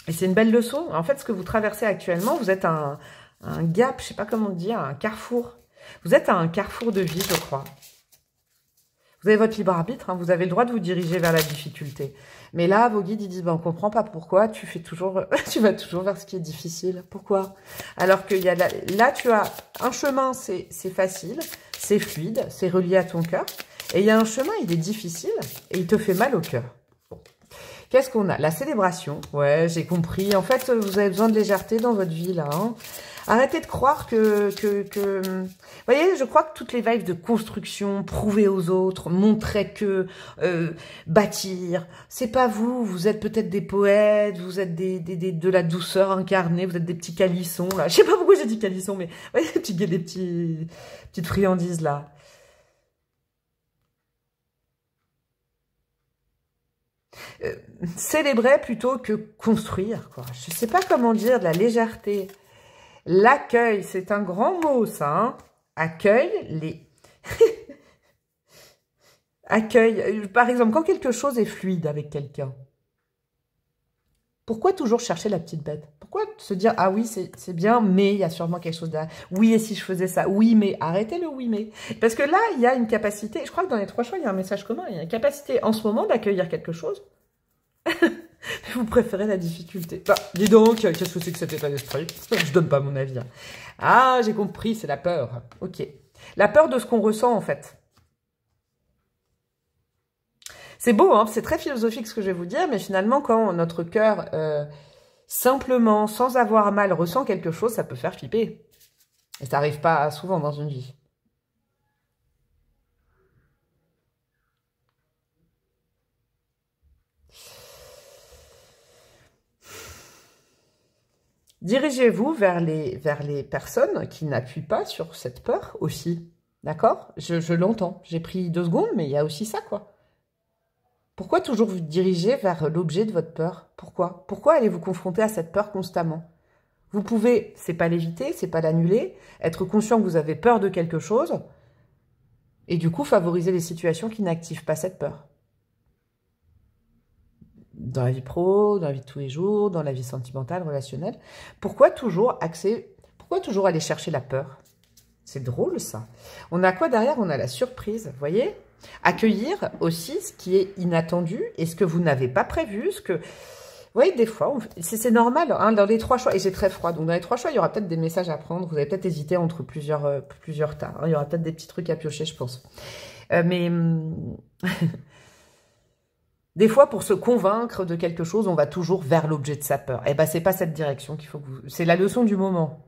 Speaker 2: Et c'est une belle leçon. En fait, ce que vous traversez actuellement, vous êtes à un gap, je sais pas comment dire, un carrefour. Vous êtes à un carrefour de vie, je crois. Vous avez votre libre arbitre, hein, vous avez le droit de vous diriger vers la difficulté. Mais là, vos guides, ils disent, ben, on comprend pas pourquoi, tu vas toujours vers ce qui est difficile. Pourquoi? Alors que là, tu as un chemin, c'est facile, c'est fluide, c'est relié à ton cœur. Et il y a un chemin, il est difficile et il te fait mal au cœur. Bon. Qu'est-ce qu'on a? La célébration. Ouais, j'ai compris. En fait, vous avez besoin de légèreté dans votre vie, là. Hein. Arrêtez de croire que... Vous voyez, je crois que toutes les vibes de construction, prouver aux autres, montrer que, bâtir, c'est pas vous. Vous êtes peut-être des poètes, vous êtes de la douceur incarnée, vous êtes des petits calissons, là. Je sais pas pourquoi j'ai dit calissons, mais vous voyez, des petites friandises, là. Célébrer plutôt que construire, quoi. Je sais pas comment dire, de la légèreté. L'accueil, c'est un grand mot, ça, hein. Accueille les... Accueille, par exemple, quand quelque chose est fluide avec quelqu'un, pourquoi toujours chercher la petite bête? Pourquoi se dire, ah oui, c'est bien, mais il y a sûrement quelque chose derrière. Oui, et si je faisais ça? Oui, mais arrêtez le oui, mais. Parce que là, il y a une capacité, je crois que dans les 3 choix, il y a un message commun, il y a une capacité en ce moment d'accueillir quelque chose. Vous préférez la difficulté. Bah, dis donc, qu'est-ce que c'est que cet état d'esprit? Je donne pas mon avis. Hein. Ah, j'ai compris, c'est la peur. Ok. La peur de ce qu'on ressent, en fait. C'est beau, hein, c'est très philosophique ce que je vais vous dire, mais finalement, quand notre cœur, simplement, sans avoir mal, ressent quelque chose, ça peut faire flipper. Et ça n'arrive pas souvent dans une vie. Dirigez-vous vers les personnes qui n'appuient pas sur cette peur aussi. D'accord? Je l'entends. J'ai pris 2 secondes, mais il y a aussi ça, quoi. Pourquoi toujours vous diriger vers l'objet de votre peur? Pourquoi? Pourquoi allez-vous confronter à cette peur constamment? Vous pouvez, c'est pas l'éviter, c'est pas l'annuler, être conscient que vous avez peur de quelque chose, et du coup favoriser les situations qui n'activent pas cette peur. Dans la vie pro, dans la vie de tous les jours, dans la vie sentimentale, relationnelle. Pourquoi toujours aller chercher la peur? C'est drôle, ça. On a quoi derrière? On a la surprise, vous voyez? Accueillir aussi ce qui est inattendu et ce que vous n'avez pas prévu, ce que... Vous voyez, des fois, c'est normal, hein, dans les 3 choix, et j'ai très froid, donc dans les 3 choix, il y aura peut-être des messages à prendre, vous allez peut-être hésiter entre plusieurs tas, hein, il y aura peut-être des petits trucs à piocher, je pense. Mais... Des fois, pour se convaincre de quelque chose, on va toujours vers l'objet de sa peur. Eh ben, c'est pas cette direction qu'il faut que vous... C'est la leçon du moment.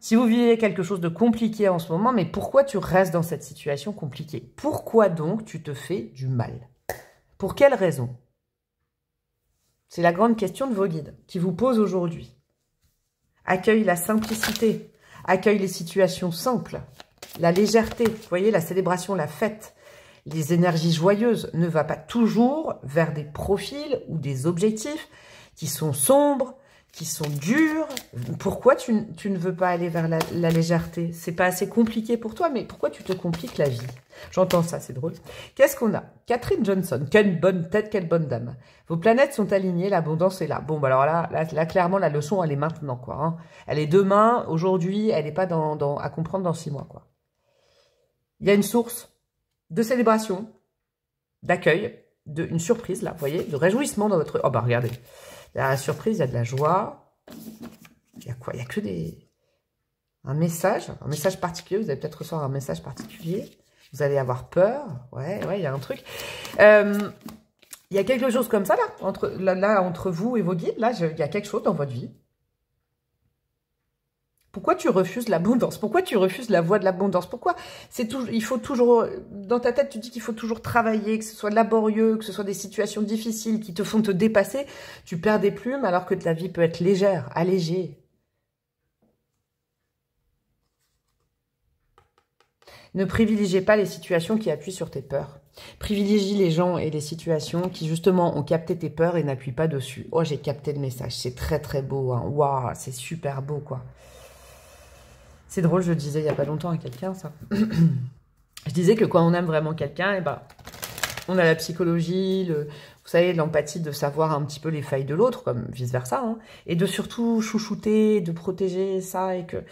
Speaker 2: Si vous vivez quelque chose de compliqué en ce moment, mais pourquoi tu restes dans cette situation compliquée? Pourquoi donc tu te fais du mal? Pour quelle raison? C'est la grande question de vos guides qui vous posent aujourd'hui. Accueille la simplicité, accueille les situations simples, la légèreté, vous voyez, la célébration, la fête. Les énergies joyeuses, ne va pas toujours vers des profils ou des objectifs qui sont sombres, qui sont dures. Pourquoi tu ne veux pas aller vers la légèreté? C'est pas assez compliqué pour toi, mais pourquoi tu te compliques la vie? J'entends ça, c'est drôle. Qu'est-ce qu'on a? Catherine Johnson, quelle bonne tête, quelle bonne dame. Vos planètes sont alignées, l'abondance est là. Bon, bah alors là, clairement, la leçon, elle est maintenant, quoi. Hein. Elle est demain, aujourd'hui, elle n'est pas à comprendre dans 6 mois, quoi. Il y a une source de célébration, d'accueil, une surprise, là, vous voyez, de réjouissement dans votre... Oh, bah regardez. Il y a la surprise, il y a de la joie. Il y a quoi? Il y a que un message particulier. Vous allez peut-être recevoir un message particulier. Vous allez avoir peur. Ouais, il y a un truc. Il y a quelque chose comme ça, là, entre vous et vos guides. Là, il y a quelque chose dans votre vie. Pourquoi tu refuses l'abondance? Pourquoi tu refuses la voie de l'abondance? Pourquoi il faut toujours, dans ta tête, tu dis qu'il faut toujours travailler, que ce soit laborieux, que ce soit des situations difficiles qui te font te dépasser. Tu perds des plumes alors que ta vie peut être légère, allégée. Ne privilégiez pas les situations qui appuient sur tes peurs. Privilégie les gens et les situations qui, justement, ont capté tes peurs et n'appuient pas dessus. Oh, j'ai capté le message. C'est très, très beau. Hein. Waouh, c'est super beau, quoi. C'est drôle, je le disais il n'y a pas longtemps à quelqu'un, ça. Je disais que quand on aime vraiment quelqu'un, eh ben, on a la psychologie, vous savez, l'empathie de savoir un petit peu les failles de l'autre, comme vice-versa, hein, et de surtout chouchouter, de protéger ça, et de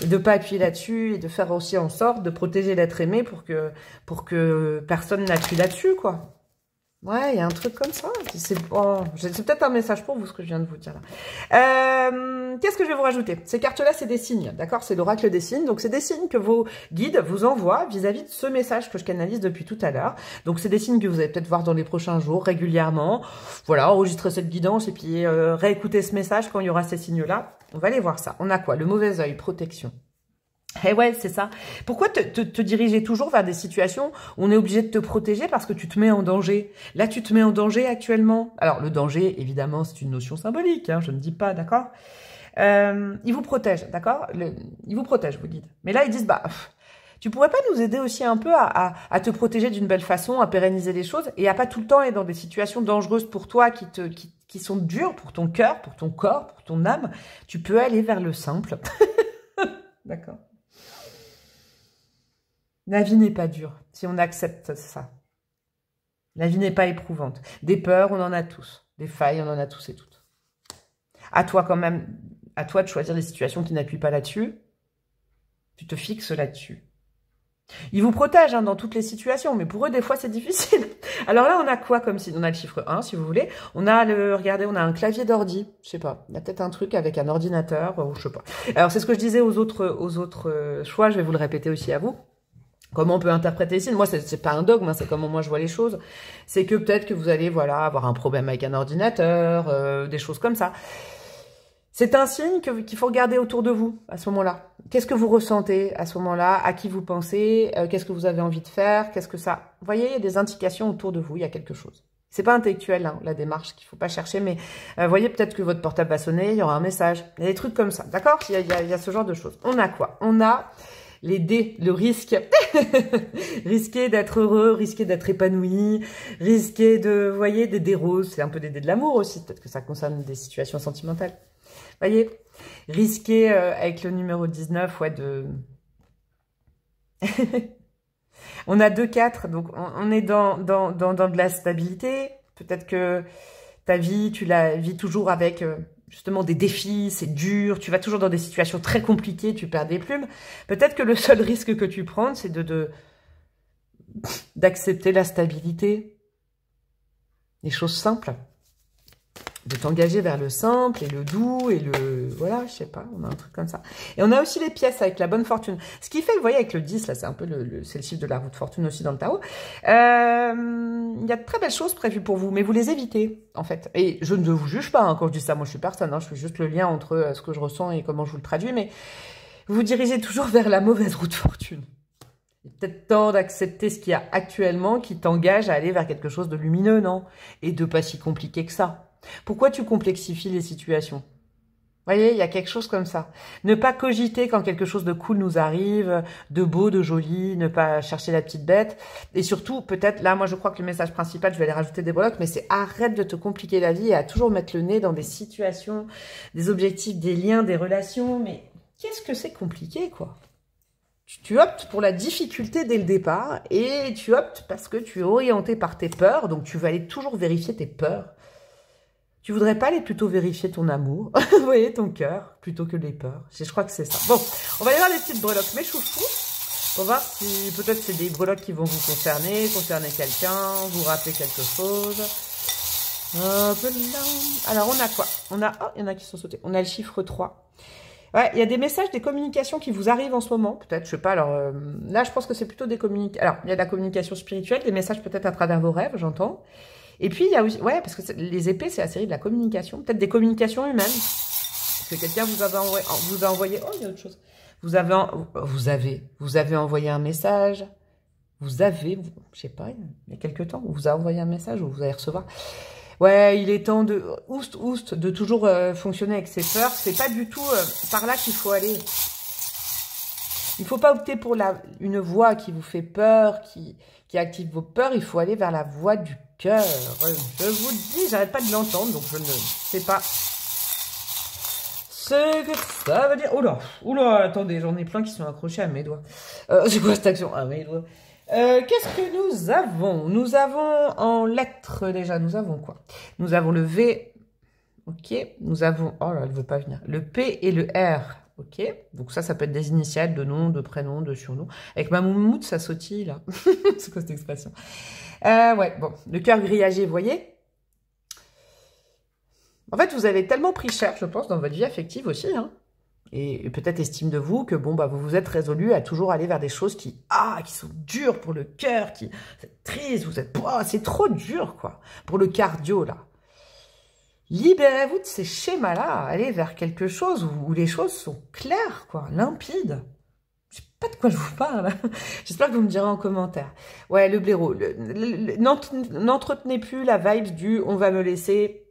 Speaker 2: ne pas appuyer là-dessus, et de faire aussi en sorte de protéger l'être aimé pour que personne n'appuie là-dessus, quoi. Ouais, il y a un truc comme ça. C'est peut-être un message pour vous, ce que je viens de vous dire là. Qu'est-ce que je vais vous rajouter? Ces cartes-là, c'est des signes, d'accord? C'est l'oracle des signes. Donc, c'est des signes que vos guides vous envoient vis-à-vis de ce message que je canalise depuis tout à l'heure. Donc, c'est des signes que vous allez peut-être voir dans les prochains jours, régulièrement. Voilà, enregistrez cette guidance et puis réécoutez ce message quand il y aura ces signes-là. On va aller voir ça. On a quoi? Le mauvais œil, protection. Eh ouais, c'est ça. Pourquoi te diriger toujours vers des situations où on est obligé de te protéger parce que tu te mets en danger? Là, tu te mets en danger actuellement. Alors, le danger, évidemment, c'est une notion symbolique, hein, je ne dis pas, d'accord? Ils vous protègent, d'accord? Ils vous protègent, vous dites. Mais là, ils disent, bah, tu pourrais pas nous aider aussi un peu à te protéger d'une belle façon, à pérenniser les choses et à pas tout le temps être dans des situations dangereuses pour toi qui sont dures pour ton cœur, pour ton corps, pour ton âme. Tu peux aller vers le simple. D'accord? La vie n'est pas dure, si on accepte ça. La vie n'est pas éprouvante. Des peurs, on en a tous. Des failles, on en a tous et toutes. À toi quand même, à toi de choisir les situations qui n'appuient pas là-dessus. Tu te fixes là-dessus. Ils vous protègent hein, dans toutes les situations, mais pour eux, des fois, c'est difficile. Alors là, on a quoi comme signe? On a le chiffre 1, si vous voulez. On a regardez, on a un clavier d'ordi. Je sais pas. Il y a peut-être un truc avec un ordinateur, ou je sais pas. Alors, c'est ce que je disais aux autres choix. Je vais vous le répéter aussi à vous. Comment on peut interpréter ici? Moi, c'est pas un dogme, hein, c'est comment moi je vois les choses. C'est que peut-être que vous allez, voilà, avoir un problème avec un ordinateur, des choses comme ça. C'est un signe qu'il faut regarder autour de vous à ce moment-là. Qu'est-ce que vous ressentez à ce moment-là? À qui vous pensez? Qu'est-ce que vous avez envie de faire? Qu'est-ce que ça... Vous voyez, il y a des indications autour de vous, il y a quelque chose. C'est pas intellectuel, hein, la démarche, qu'il faut pas chercher, mais vous voyez, peut-être que votre portable va sonner, il y aura un message. Il y a des trucs comme ça, d'accord? Il y a ce genre de choses. On a quoi? On a... les dés, le risque, risquer d'être heureux, risquer d'être épanoui, risquer de, vous voyez, des dés roses, c'est un peu des dés de l'amour aussi, peut-être que ça concerne des situations sentimentales. Vous voyez, risquer avec le numéro 19, ouais, de... on a 2-4, donc on est dans de la stabilité, peut-être que ta vie, tu la vis toujours avec... justement des défis, c'est dur, tu vas toujours dans des situations très compliquées, tu perds des plumes. Peut-être que le seul risque que tu prends, c'est d'accepter la stabilité, les choses simples, de t'engager vers le simple et le doux et le... Voilà, je sais pas, on a un truc comme ça. Et on a aussi les pièces avec la bonne fortune. Ce qui fait, vous voyez, avec le 10, là, c'est un peu c'est le chiffre de la roue de fortune aussi dans le tarot. Il y a de très belles choses prévues pour vous, mais vous les évitez, en fait. Et je ne vous juge pas hein, quand je dis ça, moi je suis personne, hein, je fais juste le lien entre ce que je ressens et comment je vous le traduis, mais vous vous dirigez toujours vers la mauvaise roue de fortune. Il est peut-être temps d'accepter ce qu'il y a actuellement qui t'engage à aller vers quelque chose de lumineux, non? Et de pas si compliqué que ça. Pourquoi tu complexifies les situations? Voyez, il y a quelque chose comme ça. Ne pas cogiter quand quelque chose de cool nous arrive, de beau, de joli, ne pas chercher la petite bête. Et surtout, peut-être, là, moi, je crois que le message principal, je vais aller rajouter des breloques, mais c'est arrête de te compliquer la vie et à toujours mettre le nez dans des situations, des objectifs, des liens, des relations. Mais qu'est-ce que c'est compliqué, quoi? Tu optes pour la difficulté dès le départ et tu optes parce que tu es orienté par tes peurs, donc tu vas aller toujours vérifier tes peurs. Tu voudrais pas aller plutôt vérifier ton amour, vous voyez, ton cœur, plutôt que les peurs. Je crois que c'est ça. Bon, on va aller voir les petites breloques, mes choufous, pour voir si peut-être c'est des breloques qui vont vous concerner quelqu'un, vous rappeler quelque chose. Hop là. Alors, on a quoi? On a, oh, il y en a qui sont sautés. On a le chiffre 3. Ouais, il y a des messages, des communications qui vous arrivent en ce moment, peut-être, je sais pas, alors là, je pense que c'est plutôt des communications. Alors, il y a de la communication spirituelle, des messages peut-être à travers vos rêves, j'entends. Et puis, il y a aussi, ouais, parce que les épées, c'est la série de la communication. Peut-être des communications humaines. Parce que quelqu'un vous a envoyé, oh, il y a autre chose. Vous avez envoyé un message. Je sais pas, il y a quelques temps, on vous a envoyé un message ou vous allez recevoir. Ouais, il est temps de, de toujours fonctionner avec ses peurs. C'est pas du tout par là qu'il faut aller. Il faut pas opter pour une voie qui vous fait peur, qui active vos peurs. Il faut aller vers la voie du cœur. Je vous le dis, j'arrête pas de l'entendre, donc je ne sais pas ce que ça veut dire. Oula, attendez, j'en ai plein qui sont accrochés à mes doigts. C'est quoi cette action? À mes doigts. Qu'est-ce que nous avons? Nous avons en lettres déjà, nous avons quoi? Nous avons le V, ok. Nous avons, oh là, elle veut pas venir. Le P et le R. Ok, donc ça peut être des initiales, de nom, de prénom, de surnom. Avec ma moumoute, ça sautille, là. C'est quoi cette expression? Ouais, bon, le cœur grillagé, vous voyez? En fait, vous avez tellement pris cher, je pense, dans votre vie affective aussi, hein. Et peut-être estime de vous que, bon, bah, vous vous êtes résolu à toujours aller vers des choses qui sont dures pour le cœur, vous êtes triste, vous êtes, oh, c'est trop dur, quoi, pour le cardio, là. Libérez-vous de ces schémas-là, allez vers quelque chose où les choses sont claires, quoi, limpides. Je sais pas de quoi je vous parle. J'espère que vous me direz en commentaire. Ouais, le blaireau. N'entretenez plus la vibe du « on va me laisser »,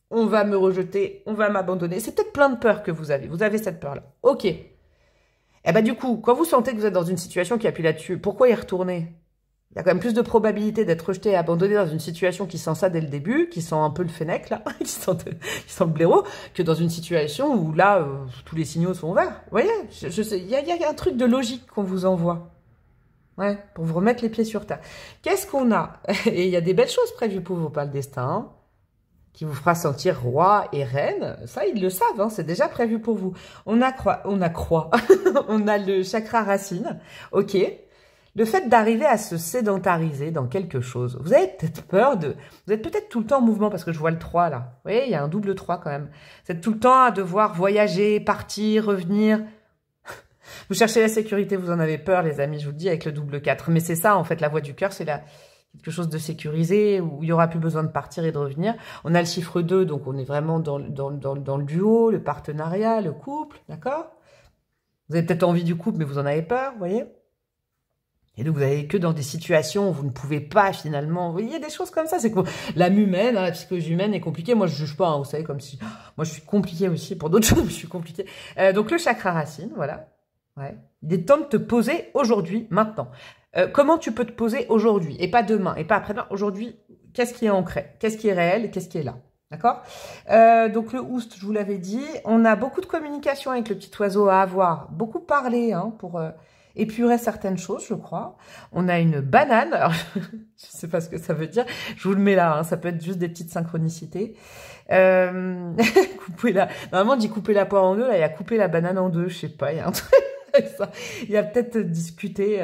Speaker 2: « on va me rejeter »,« on va m'abandonner ». C'est peut-être plein de peurs que vous avez. Vous avez cette peur-là. Ok. Eh ben du coup, quand vous sentez que vous êtes dans une situation qui appuie là-dessus, pourquoi y retourner? Il y a quand même plus de probabilité d'être rejeté et abandonné dans une situation qui sent ça dès le début, qui sent un peu le fennec, là, qui sent le blaireau, que dans une situation où, là, tous les signaux sont verts. Vous voyez, je sais, il y a un truc de logique qu'on vous envoie. Ouais, pour vous remettre les pieds sur terre. Qu'est-ce qu'on a? Et il y a des belles choses prévues pour vous par le destin, hein, qui vous fera sentir roi et reine. Ça, ils le savent, hein, c'est déjà prévu pour vous. On a on a le chakra racine, ok. Le fait d'arriver à se sédentariser dans quelque chose, vous avez peut-être peur vous êtes peut-être tout le temps en mouvement, parce que je vois le 3 là. Vous voyez, il y a un double 3 quand même. Vous êtes tout le temps à devoir voyager, partir, revenir. Vous cherchez la sécurité, vous en avez peur, les amis, je vous le dis, avec le double 4. Mais c'est ça, en fait, la voie du cœur, c'est quelque chose de sécurisé, où il n'y aura plus besoin de partir et de revenir. On a le chiffre 2, donc on est vraiment dans le duo, le partenariat, le couple, d'accord? Vous avez peut-être envie du couple, mais vous en avez peur, vous voyez? Et donc, vous n'avez que dans des situations où vous ne pouvez pas, finalement... Vous voyez, il y a des choses comme ça. C'est que l'âme humaine, hein, la psychologie humaine est compliquée. Moi, je ne juge pas, hein, vous savez, comme si... Moi, je suis compliquée aussi. Pour d'autres choses, je suis compliquée. Donc, le chakra racine, voilà. Ouais. Il est temps de te poser aujourd'hui, maintenant. Comment tu peux te poser aujourd'hui? Et pas demain, et pas après-demain. Aujourd'hui, qu'est-ce qui est ancré? Qu'est-ce qui est réel? Et qu'est-ce qui est là? D'accord? Donc, le oust, je vous l'avais dit. On a beaucoup de communication avec le petit oiseau à avoir. Beaucoup parlé, hein, pour... épurer certaines choses, je crois. On a une banane. Alors, je sais pas ce que ça veut dire. Je vous le mets là. Hein, ça peut être juste des petites synchronicités. Normalement, on dit couper la poire en deux. Là, il y a couper la banane en deux. Je sais pas. Il y a un truc avec ça. Il y a peut-être discuter.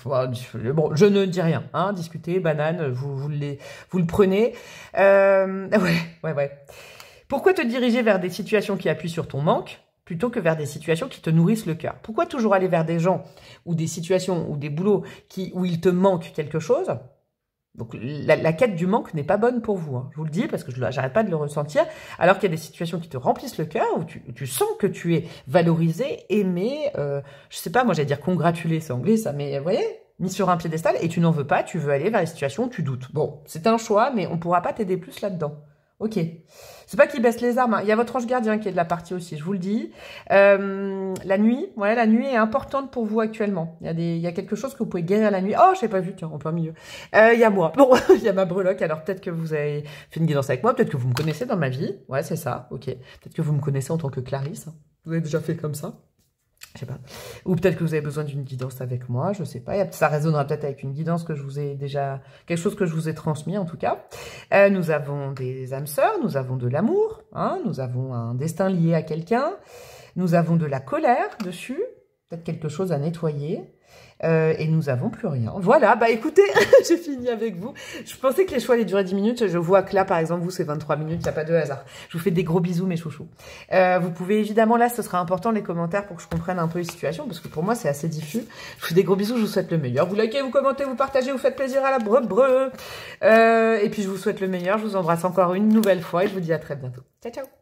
Speaker 2: Bon, je ne dis rien. Hein, discuter, banane. Vous le prenez. Ouais. Pourquoi te diriger vers des situations qui appuient sur ton manque plutôt que vers des situations qui te nourrissent le cœur? Pourquoi toujours aller vers des gens ou des situations ou des boulots où il te manque quelque chose? Donc, la quête du manque n'est pas bonne pour vous. Hein. Je vous le dis parce que j'arrête pas de le ressentir. Alors qu'il y a des situations qui te remplissent le cœur, où tu sens que tu es valorisé, aimé, je sais pas, moi j'allais dire congratulé, c'est anglais ça, mais vous voyez, mis sur un piédestal et tu n'en veux pas, tu veux aller vers les situations où tu doutes. Bon, c'est un choix, mais on pourra pas t'aider plus là-dedans. Ok. C'est pas qu'il baisse les armes, hein. Il y a votre ange gardien qui est de la partie aussi, je vous le dis. La nuit, ouais, la nuit est importante pour vous actuellement. Il y a quelque chose que vous pouvez guérir la nuit. Oh, je n'ai pas vu, tiens, en plein milieu. Il y a moi. Bon, il y a ma breloque, alors peut-être que vous avez fait une guidance avec moi, peut-être que vous me connaissez dans ma vie. Ouais, c'est ça, ok. Peut-être que vous me connaissez en tant que Clarisse. Vous avez déjà fait comme ça. Je sais pas. Ou peut-être que vous avez besoin d'une guidance avec moi, je sais pas. Ça résonnera peut-être avec une guidance que je vous ai déjà... Quelque chose que je vous ai transmis, en tout cas. Nous avons des âmes sœurs, nous avons de l'amour, hein, nous avons un destin lié à quelqu'un, nous avons de la colère dessus, peut-être quelque chose à nettoyer. Et nous avons plus rien. Voilà, bah écoutez, j'ai fini avec vous. Je pensais que les choix allaient durer 10 minutes. Je vois que là, par exemple, vous, c'est 23 minutes. Il n'y a pas de hasard. Je vous fais des gros bisous, mes chouchous. Vous pouvez évidemment, là, ce sera important, les commentaires, pour que je comprenne un peu les situations, parce que pour moi, c'est assez diffus. Je vous fais des gros bisous. Je vous souhaite le meilleur. Vous likez, vous commentez, vous partagez, vous faites plaisir à la breu. Et puis, je vous souhaite le meilleur. Je vous embrasse encore une nouvelle fois et je vous dis à très bientôt. Ciao, ciao.